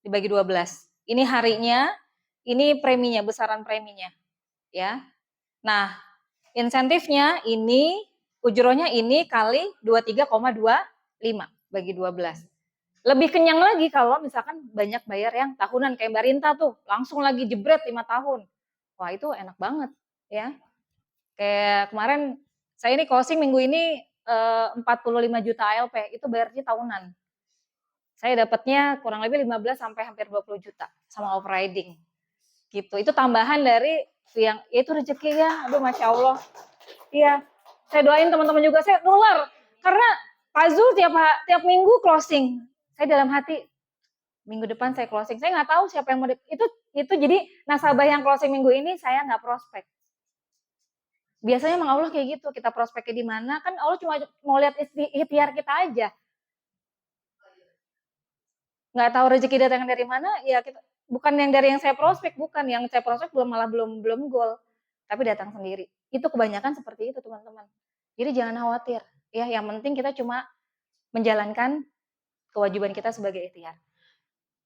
dibagi 12. Ini harinya, ini preminya, besaran preminya, ya. Nah, insentifnya ini, ujrohnya ini kali 23,25 bagi 12. Lebih kenyang lagi kalau misalkan banyak bayar yang tahunan kayak Mbak Rinta tuh, langsung lagi jebret 5 tahun. Wah, itu enak banget ya. Kayak kemarin saya ini closing minggu ini 45 juta ALP, itu bayarnya tahunan. Saya dapatnya kurang lebih 15 sampai hampir 20 juta sama overriding. Gitu. Itu tambahan dari yang ya itu rezeki ya. Aduh Masya Allah. Iya. Saya doain teman-teman juga, saya nular karena Pak Zul tiap minggu closing. Saya dalam hati minggu depan saya closing. Saya nggak tahu siapa yang mau itu jadi nasabah yang closing minggu ini saya nggak prospek. Biasanya emang Allah kayak gitu, kita prospeknya di mana kan Allah cuma mau lihat ikhtiar kita aja. Nggak tahu rezeki datang dari mana, ya kita bukan yang dari yang saya prospek, bukan yang saya prospek belum gol, tapi datang sendiri. Itu kebanyakan seperti itu teman-teman. Jadi jangan khawatir, ya yang penting kita cuma menjalankan kewajiban kita sebagai ikhtiar.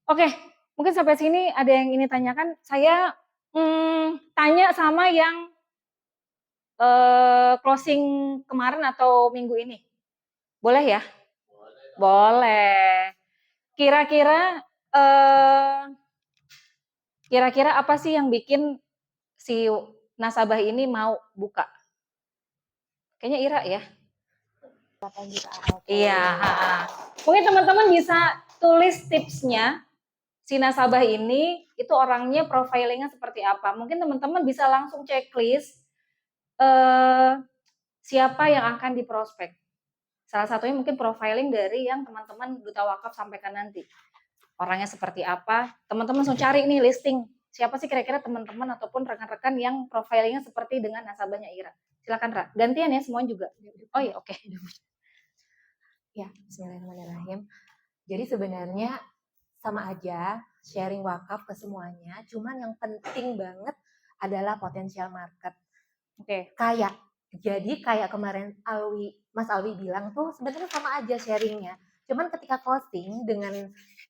Oke, mungkin sampai sini ada yang ini tanyakan. Saya tanya sama yang closing kemarin atau minggu ini. Boleh ya? Boleh. Kira-kira apa sih yang bikin si nasabah ini mau buka? Kayaknya Ira ya? 8 juta Iya. Mungkin teman-teman bisa tulis tipsnya si nasabah ini itu orangnya profilingnya seperti apa. Mungkin teman-teman bisa langsung checklist siapa yang akan diprospek. Salah satunya mungkin profiling dari yang teman-teman Duta Wakaf sampaikan nanti. Orangnya seperti apa, teman-teman langsung cari nih listing. Siapa sih kira-kira teman-teman ataupun rekan-rekan yang profilingnya seperti dengan nasabahnya Ira. Silakan Ra, gantian ya semua juga. Oh iya, oke. Ya, bismillahirrahmanirrahim. Jadi sebenarnya sama aja sharing wakaf ke semuanya, cuman yang penting banget adalah potensial market. Oke. Jadi kayak kemarin Mas Alwi bilang tuh sebenarnya sama aja sharingnya. Cuman ketika closing dengan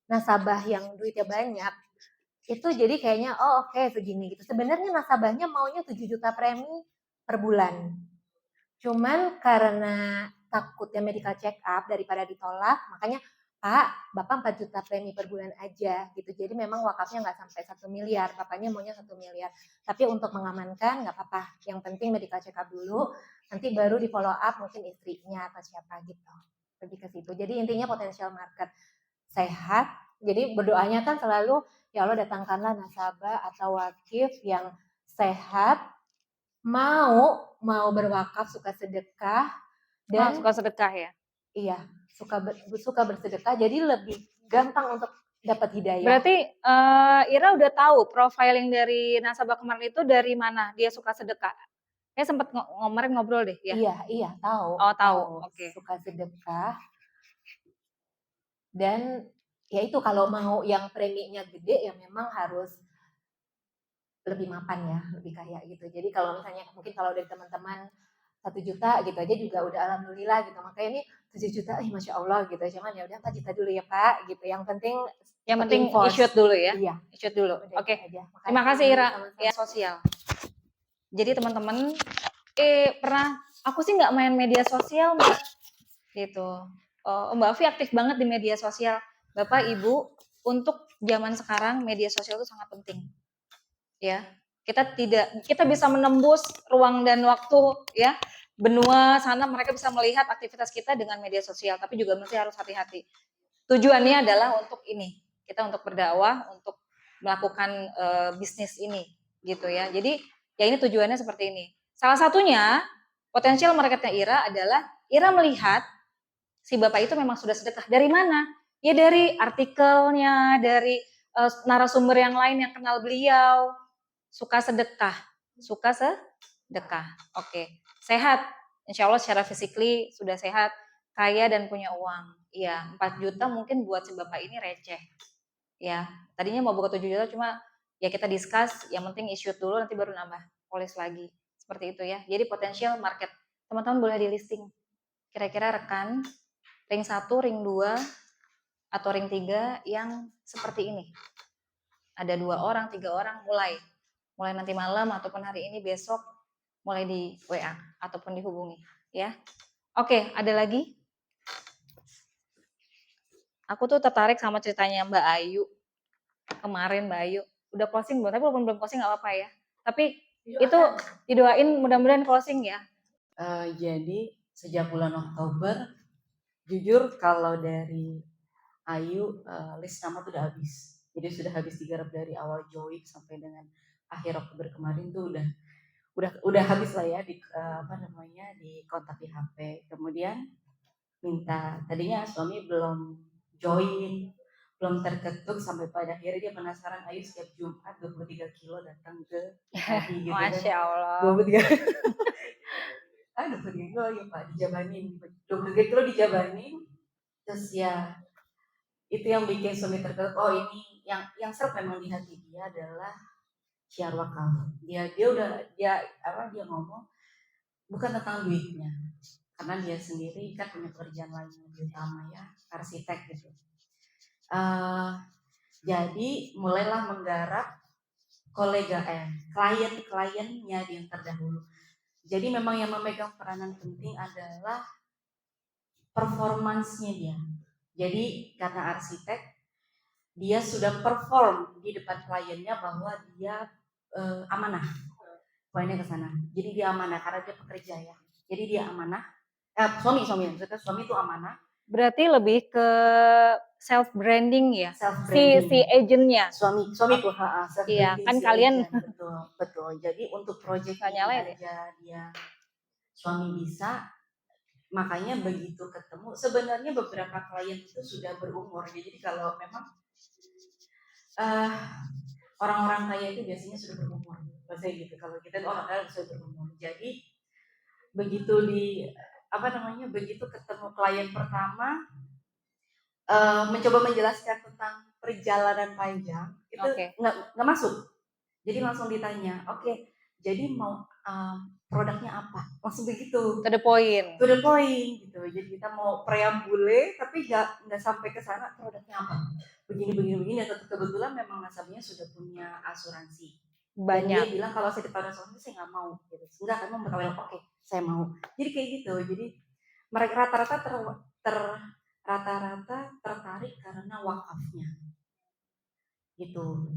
nasabah yang duitnya banyak, itu jadi kayaknya oh oke, segini gitu. Sebenarnya nasabahnya maunya 7 juta premi per bulan. Cuman karena takutnya medical check up daripada ditolak, makanya Pak, Bapak 4 juta premi per bulan aja gitu. Jadi memang wakafnya nggak sampai 1 miliar, Bapaknya maunya 1 miliar. Tapi untuk mengamankan nggak apa-apa. Yang penting medical check up dulu, nanti baru di follow up mungkin istrinya atau siapa gitu. Lebih ke situ. Jadi intinya potensial market sehat. Jadi berdoanya kan selalu ya Allah datangkanlah nasabah atau wakif yang sehat, mau berwakaf, suka sedekah dan suka sedekah ya. iya, suka bersedekah, jadi lebih gampang untuk dapat hidayah. Berarti Ira udah tahu profiling dari nasabah kemarin itu dari mana dia suka sedekah? Kayak sempat kemarin ngobrol deh ya. Iya, tahu. Oh, tahu. Oke. Suka sedekah. Dan ya itu kalau mau yang preminya gede ya memang harus lebih mapan ya, lebih kaya gitu. Jadi kalau misalnya mungkin kalau dari teman-teman 1 juta gitu aja juga udah alhamdulillah gitu. Makanya ini 7 juta, Masya Allah gitu. Cuman ya udah 4 juta dulu ya Pak gitu. Yang penting Issued dulu ya. Iya. Issued dulu. Udah Oke. itu aja. Terima kasih Ira. Sama-sama. Ya, sosial. Jadi teman-teman, aku sih nggak main media sosial Mbak. Gitu. Mbak Afi aktif banget di media sosial. Bapak, Ibu, untuk zaman sekarang media sosial itu sangat penting. Ya. Kita bisa menembus ruang dan waktu ya. Benua sana mereka bisa melihat aktivitas kita dengan media sosial, tapi juga mesti harus hati-hati. Tujuannya adalah untuk ini, kita untuk berdakwah, untuk melakukan bisnis ini, gitu ya. Jadi ya ini tujuannya seperti ini. Salah satunya potensial marketnya Ira adalah Ira melihat si bapak itu memang sudah sedekah. Dari mana? Ya dari artikelnya, dari narasumber yang lain yang kenal beliau, suka sedekah. Oke. Sehat, insya Allah secara physically sudah sehat, kaya dan punya uang. Iya, 4 juta mungkin buat si bapak ini receh. Ya, tadinya mau buka 7 juta cuma ya kita discuss, yang penting issue dulu nanti baru nambah polis lagi. Seperti itu ya. Jadi potensial market. Teman-teman boleh di listing. Kira-kira rekan ring 1, ring 2 atau ring 3 yang seperti ini. Ada 2 orang, 3 orang mulai nanti malam ataupun hari ini besok mulai di WA ataupun dihubungi ya. Oke, ada lagi? Aku tuh tertarik sama ceritanya Mbak Ayu. Kemarin Mbak Ayu udah closing belum? Tapi belum closing nggak apa-apa ya. Tapi itu didoain mudah-mudahan closing ya. Jadi sejak bulan Oktober, jujur kalau dari Ayu list nama tuh udah habis. Jadi sudah habis digarap dari awal join sampai dengan akhir Oktober kemarin tuh udah habis lah ya di di kontak di HP. Kemudian minta, tadinya suami belum join, belum terketuk sampai pada akhirnya dia penasaran. Ayu setiap Jumat 23 kilo datang ke tadi gitu kan. Masya Allah. 23 kilo ya Pak dijabanin, 23 kilo dijabanin. Terus ya itu yang bikin suami terketuk. Oh ini yang serp memang di hati dia adalah syiar wakaf. Dia ngomong bukan tentang duitnya, karena dia sendiri kan punya pekerjaan lain yang lebih utama ya, arsitek gitu. Jadi mulailah menggarap klien-kliennya yang terdahulu. Jadi memang yang memegang peranan penting adalah performansnya dia. Jadi karena arsitek, dia sudah perform di depan kliennya bahwa dia amanah. Poinnya ke sana. Jadi dia amanah karena dia pekerja ya. Jadi dia amanah. Suami maksudnya suami itu amanah. Berarti lebih ke self branding ya. Self-branding. Si agentnya. Suami itu iya, kan kalian agent. Betul. Jadi untuk proyek ini aja dia suami bisa. Makanya begitu ketemu, sebenarnya beberapa klien itu sudah berumur. Jadi kalau memang orang-orang kaya itu biasanya sudah berumur. Bahasa gitu. Kalau kita orang kaya sudah berumur. Jadi begitu begitu ketemu klien pertama, mencoba menjelaskan tentang perjalanan panjang itu nggak masuk. Jadi langsung ditanya, oke, jadi mau produknya apa? Langsung begitu. To the point gitu. Jadi kita mau preambule tapi nggak sampai ke sana, produknya apa? Begini. Atau kebetulan memang nasabahnya sudah punya asuransi. banyak. Dan dia bilang kalau saya ditaruh asuransi saya nggak mau. Gitu. Enggak, kamu berkawin, oke, saya mau. Jadi kayak gitu. Jadi mereka rata-rata tertarik karena wakafnya. Gitu.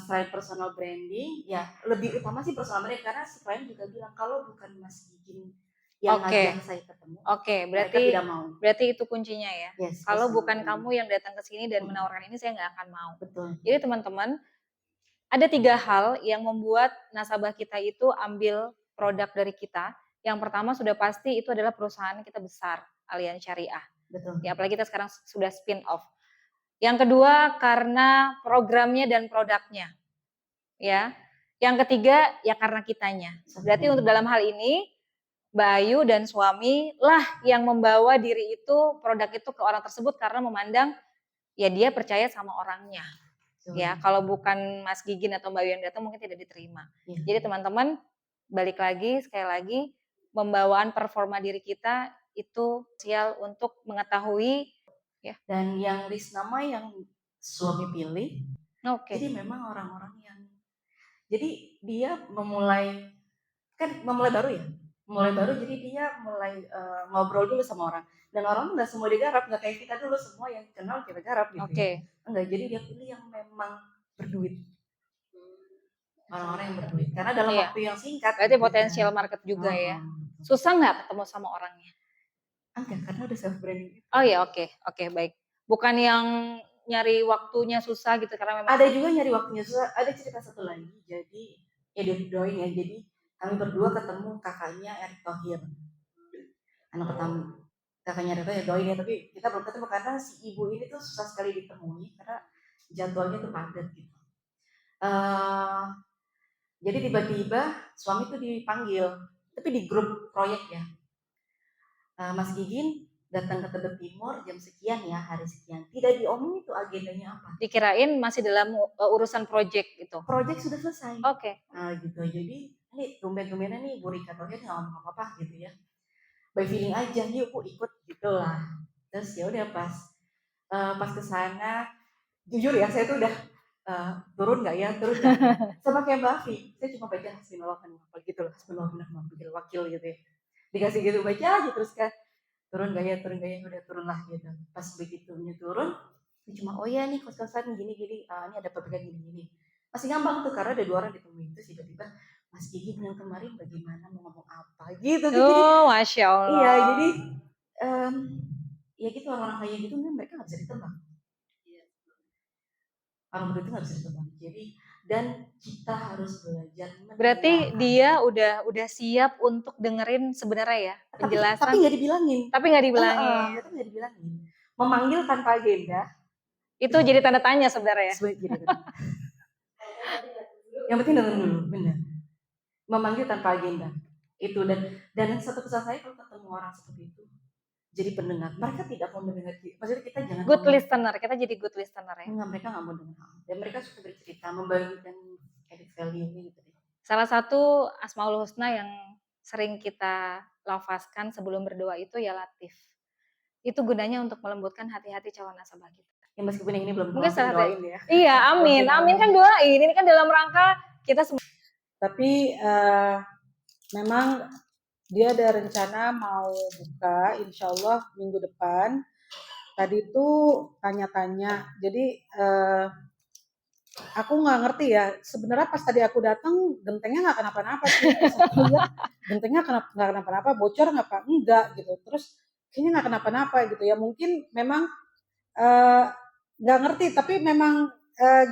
Selain personal branding, ya lebih utama sih personal branding karena si klien juga bilang kalau bukan Mas Gigin yang ngajak saya ketemu. Berarti tidak mau. Berarti itu kuncinya ya. Yes, kalau bukan kamu yang datang ke sini dan menawarkan ini, saya nggak akan mau. Betul. Jadi teman-teman, ada 3 hal yang membuat nasabah kita itu ambil produk dari kita. Yang pertama sudah pasti itu adalah perusahaan kita besar, Allianz Syariah. Betul. Ya, apalagi kita sekarang sudah spin off. Yang kedua karena programnya dan produknya. Ya. Yang ketiga ya karena kitanya. Berarti untuk dalam hal ini Mbak Ayu dan suami lah yang membawa diri itu, produk itu ke orang tersebut karena memandang ya dia percaya sama orangnya. Ya, kalau bukan Mas Gigin atau Mbak Ayu yang datang mungkin tidak diterima. Jadi teman-teman balik lagi sekali lagi pembawaan performa diri kita itu krusial untuk mengetahui ya. Dan yang list nama yang suami pilih, Oke. jadi memang orang-orang yang, jadi dia memulai baru ya, jadi dia mulai ngobrol dulu sama orang, dan orang tuh nggak semua digarap, nggak kayak kita dulu semua yang kenal kita garap gitu. Oke. Enggak, jadi dia pilih yang memang berduit, orang-orang yang berduit, karena dalam Iya. waktu yang singkat. Berarti gitu potensial kan. market juga ya. Betul. Susah nggak ketemu sama orangnya? Enggak, karena udah self branding. Oh iya, oke, baik. Bukan yang nyari waktunya susah gitu karena memang Ada juga nyari waktunya susah. Ada cerita satu lagi, jadi ya doain ya, jadi kami berdua ketemu kakaknya Erick Thohir, anak pertama. Kakaknya Erick Thohir doain ya, tapi kita belum ketemu karena si ibu ini tuh susah sekali ditemui karena jadwalnya tuh padat gitu. Jadi tiba-tiba suami tuh dipanggil, tapi di grup proyek ya. Mas Gigin datang ke Tebet Timur jam sekian ya, hari sekian. Tidak diomongin itu agendanya apa. Dikirain masih dalam urusan project gitu. Project sudah selesai. Oke. Gitu. Jadi ini tumben-tumbenan nih Bu Rika Thohir nggak ngomong apa-apa gitu ya. By feeling aja, yuk Bu ikut gitu lah. Terus ya udah pas ke sana, jujur ya saya tuh udah turun nggak ya, sama kayak Mbak Afi, saya cuma baca Bismillahirrahmanirrahim gitu loh, Bismillahirrahmanirrahim wakil gitu ya, dikasih gitu baca aja terus kan, turun gak ya, udah turun lah gitu. Pas begitunya turun, cuma oh ya nih kos-kosan gini-gini, ini ada pabrikan gini-gini, masih gampang tuh karena ada 2 orang ditemuin. Terus tiba-tiba Mas Gigi yang kemarin bagaimana mau ngomong apa gitu. Oh, Masya Allah. Iya, jadi ya gitu, orang-orang kayak gitu kan mereka nggak bisa ditebak. Orang berdua itu nggak bisa ditebak. Jadi dan kita harus belajar. Berarti dia udah siap untuk dengerin sebenarnya ya penjelasan. Tapi nggak dibilangin. Tapi nggak dibilangin. Memanggil tanpa agenda. Itu jadi tanda tanya sebenarnya. Yang penting dengerin dulu, benar. Memanggil tanpa agenda. Itu dan satu pesan saya kalau ketemu orang seperti itu, jadi pendengar. Mereka tidak mau mendengar. Maksudnya kita jangan good listener. Kita jadi good listener ya. Enggak, mereka nggak mau dengar. Dan mereka suka bercerita, membagikan added value gitu. Salah satu Asmaul Husna yang sering kita lafazkan sebelum berdoa itu ya Latif. Itu gunanya untuk melembutkan hati-hati calon nasabah kita. Ya meskipun yang ini belum mungkin doain ya. Iya, amin. Amin kan doain. Ini kan dalam rangka kita semua. Tapi memang dia ada rencana mau buka insya Allah minggu depan. Tadi tuh tanya-tanya, jadi aku nggak ngerti ya. Sebenarnya pas tadi aku datang gentengnya nggak kenapa-napa sih. Gentengnya nggak kenapa-napa, bocor nggak pak? Enggak gitu. Terus kayaknya nggak kenapa-napa gitu ya. Mungkin memang nggak ngerti, tapi memang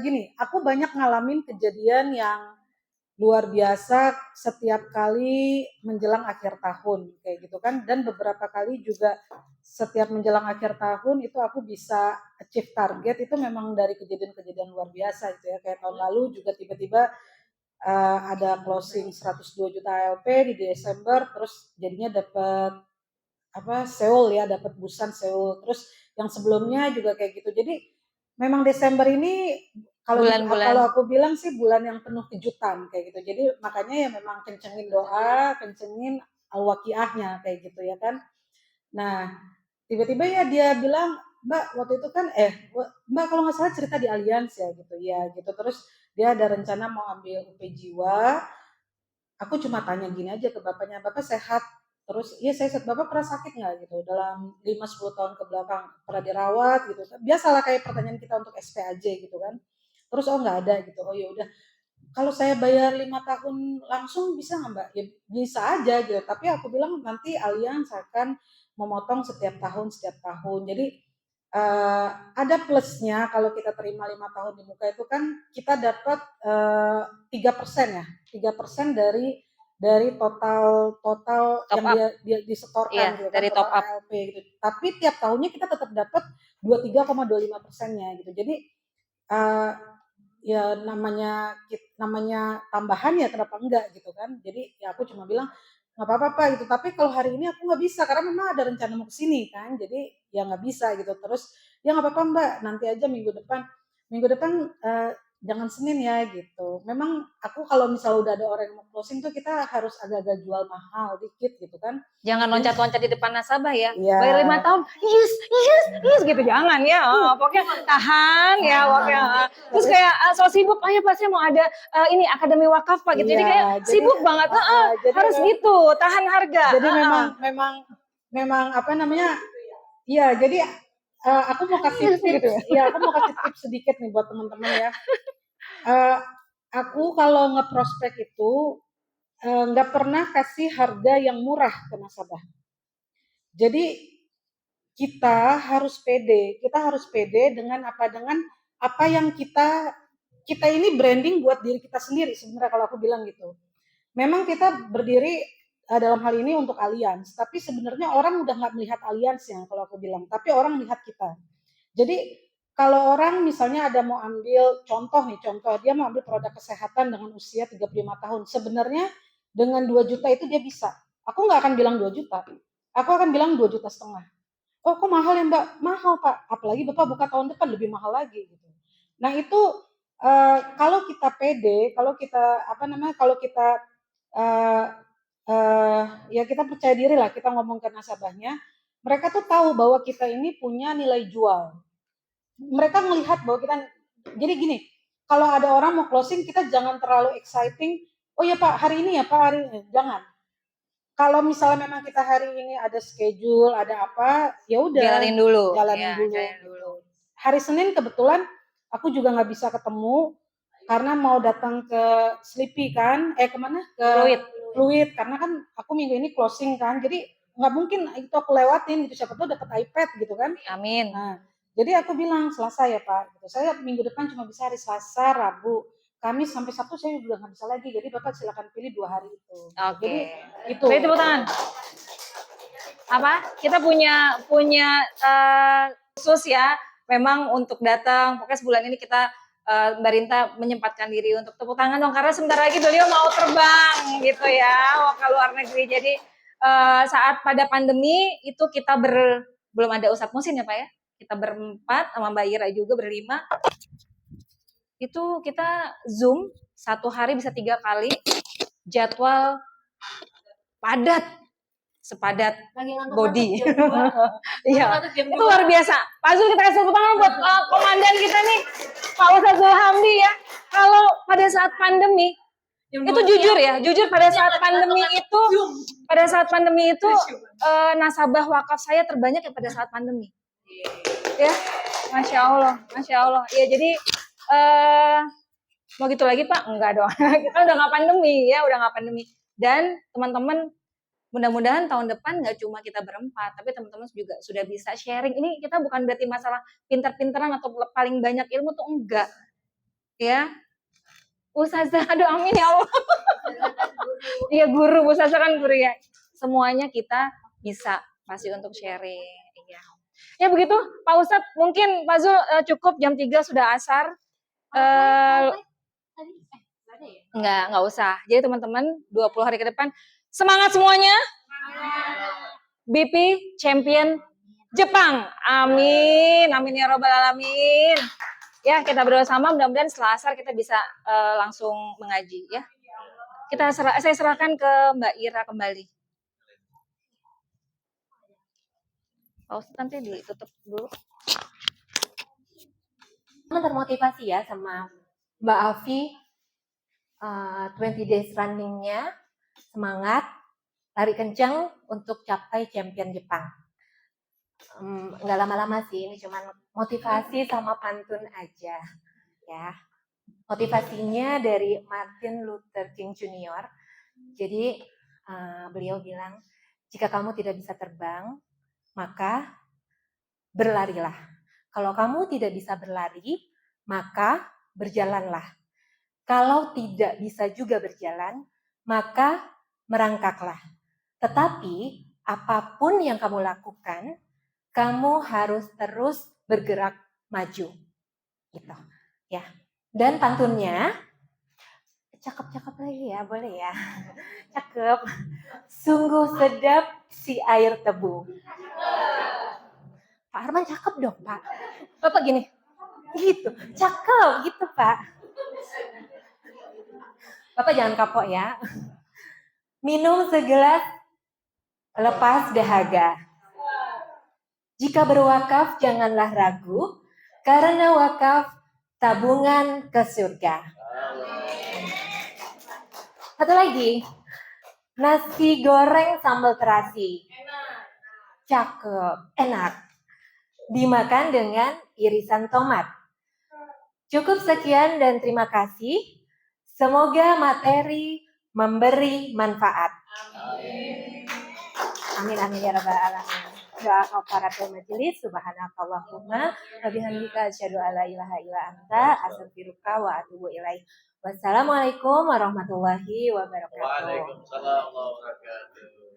gini, aku banyak ngalamin kejadian yang luar biasa setiap kali menjelang akhir tahun kayak gitu kan, dan beberapa kali juga setiap menjelang akhir tahun itu aku bisa achieve target itu memang dari kejadian-kejadian luar biasa gitu ya. Kayak tahun lalu juga tiba-tiba ada closing 102 juta ALP di Desember, terus jadinya dapat Seoul ya, dapat Busan Seoul. Terus yang sebelumnya juga kayak gitu. Jadi memang Desember ini kalau aku bilang sih bulan yang penuh kejutan kayak gitu. Jadi makanya ya memang kencengin doa, kencengin al-waqiahnya kayak gitu ya kan. Nah, tiba-tiba ya dia bilang, Mbak waktu itu kan Mbak kalau nggak salah cerita di Allianz ya gitu. Ya gitu. Terus dia ada rencana mau ambil UP Jiwa. Aku cuma tanya gini aja ke bapaknya, Bapak sehat? Terus, iya saya sehat, Bapak pernah sakit nggak gitu? Dalam 5-10 tahun ke belakang pernah dirawat gitu. Biasalah kayak pertanyaan kita untuk SPAJ gitu kan. Terus oh nggak ada gitu. Oh ya udah. Kalau saya bayar 5 tahun langsung bisa nggak Mbak? Ya bisa aja gitu. Tapi aku bilang nanti Allianz akan memotong setiap tahun. Jadi ada plusnya kalau kita terima 5 tahun di muka itu kan kita dapat 3% ya. 3% dari total top yang dia disetorkan gitu kan, dari top up ALP gitu. Tapi tiap tahunnya kita tetap dapat 23,25%-nya gitu. Jadi ya namanya tambahan ya kenapa enggak gitu kan. Jadi ya aku cuma bilang nggak apa-apa Pak gitu. Tapi kalau hari ini aku nggak bisa karena memang ada rencana mau kesini kan. Jadi ya nggak bisa gitu. Terus ya nggak apa-apa Mbak, nanti aja minggu depan. Minggu depan jangan Senin ya gitu. Memang aku kalau misalnya udah ada orang yang mau closing tuh kita harus agak-agak jual mahal dikit gitu kan. Jangan loncat-loncat di depan nasabah ya. Iya. Bayar 5 tahun, yes gitu, jangan ya. Pokoknya tahan ya, pokoknya. Terus kayak so sibuk, oh ya Pak saya mau ada ini Akademi Wakaf Pak gitu. Jadi kayak sibuk banget, jadi harus gitu, tahan harga. Jadi memang apa namanya? Iya, jadi aku mau kasih tips, ya aku mau kasih tips sedikit nih buat teman-teman ya. Aku kalau ngeprospek itu nggak pernah kasih harga yang murah ke nasabah. Jadi kita harus pede dengan apa yang kita ini branding buat diri kita sendiri sebenarnya kalau aku bilang gitu. Memang kita berdiri dalam hal ini untuk Allianz, tapi sebenarnya orang udah nggak melihat Allianz-nya kalau aku bilang, tapi orang melihat kita. Jadi kalau orang misalnya ada mau ambil contoh dia mau ambil produk kesehatan dengan usia 35 tahun, sebenarnya dengan 2 juta itu dia bisa. Aku nggak akan bilang 2 juta, aku akan bilang 2,5 juta. Oh kok mahal ya Mbak? Mahal Pak, apalagi Bapak buka tahun depan lebih mahal lagi gitu. Nah itu kalau kita pede, kalau kita ya kita percaya diri lah, kita ngomong ke nasabahnya, mereka tuh tahu bahwa kita ini punya nilai jual. Mereka melihat bahwa kita, jadi gini, kalau ada orang mau closing, kita jangan terlalu exciting, oh ya Pak, hari ini ya Pak, hari ini, jangan. Kalau misalnya memang kita hari ini ada schedule, ada apa, ya udah. Jalanin dulu. Jalanin dulu. Hari Senin kebetulan aku juga nggak bisa ketemu karena mau datang ke Sleepy kan, kemana? Ke Fluid, karena kan aku minggu ini closing kan, jadi nggak mungkin itu aku lewatin gitu, siapa tahu dapat iPad gitu kan. Amin. Nah, jadi aku bilang Selasa ya Pak, gitu. Saya minggu depan cuma bisa hari Selasa, Rabu, Kamis sampai Sabtu saya juga nggak bisa lagi, jadi Bapak silakan pilih 2 hari itu. Oke. Jadi itu. Beri tepuk tangan. Apa? Kita punya khusus ya, memang untuk datang. Pokoknya sebulan ini kita Mbak Rinta menyempatkan diri untuk tepuk tangan dong, karena sebentar lagi beliau mau terbang gitu ya, ke luar negeri. Jadi saat pada pandemi itu kita belum ada Ustadz Musin ya Pak ya, kita berempat sama Mbak Ira juga berlima, itu kita Zoom 1 hari bisa 3 kali, jadwal padat, sepadat body. Iya, itu luar biasa. Pak Zul, kita kasih tepuk tangan buat komandan kita nih, Pak Ustadz Zulhamdi ya. Kalau pada saat pandemi, itu jujur pada saat pandemi itu nasabah wakaf saya terbanyak ya pada saat pandemi. Ya, Masya Allah. Ya jadi mau gitu lagi Pak? Enggak dong. Kita udah nggak pandemi. Dan teman-teman, mudah-mudahan tahun depan nggak cuma kita berempat, tapi teman-teman juga sudah bisa sharing. Ini kita bukan berarti masalah pintar-pintaran atau paling banyak ilmu tuh enggak. Ya. Ustazah, aduh amin ya Allah. Iya guru, Ustazah kan guru ya. Semuanya kita bisa pasti untuk sharing. Iya. Ya begitu, Pak Ustadz, mungkin Pak Zul cukup jam 3 sudah asar. Enggak usah. Jadi teman-teman 20 hari ke depan semangat semuanya. BP champion Jepang. Amin ya robbal alamin. Ya, kita berdoa sama, mudah-mudahan setelah asar kita bisa langsung mengaji ya. Saya serahkan ke Mbak Ira kembali. Pak Ustadz nanti ditutup dulu. Termotivasi ya sama Mbak Alfi, 20 days running-nya, semangat, lari kencang untuk capai champion Jepang. Nggak lama-lama sih, ini cuman motivasi sama pantun aja ya. Motivasinya dari Martin Luther King Jr. Jadi beliau bilang, jika kamu tidak bisa terbang, maka berlarilah. Kalau kamu tidak bisa berlari, maka berjalanlah. Kalau tidak bisa juga berjalan, maka merangkaklah. Tetapi apapun yang kamu lakukan, kamu harus terus bergerak maju. Gitu. Ya. Dan pantunnya cakep-cakep lagi ya, boleh ya. Cakep. Sungguh sedap si air tebu. Pak Arman cakep dong, Pak. Bapak gini. Gitu. Cakep gitu, Pak. Bapak jangan kapok ya. Minum segelas lepas dahaga. Jika berwakaf janganlah ragu, karena wakaf tabungan ke surga. Satu lagi, nasi goreng sambal terasi. Cakep, enak. Dimakan dengan irisan tomat. Cukup sekian dan terima kasih. Semoga materi memberi manfaat. Amin amin ya rabbal alamin. Doa kafaratul majelis, subhanakallahumma wa bihamdika asyhadu an la ilaha illa anta astaghfiruka wa atubu ilaik. Wassalamualaikum warahmatullahi wabarakatuh. Waalaikumsalam warahmatullahi wabarakatuh.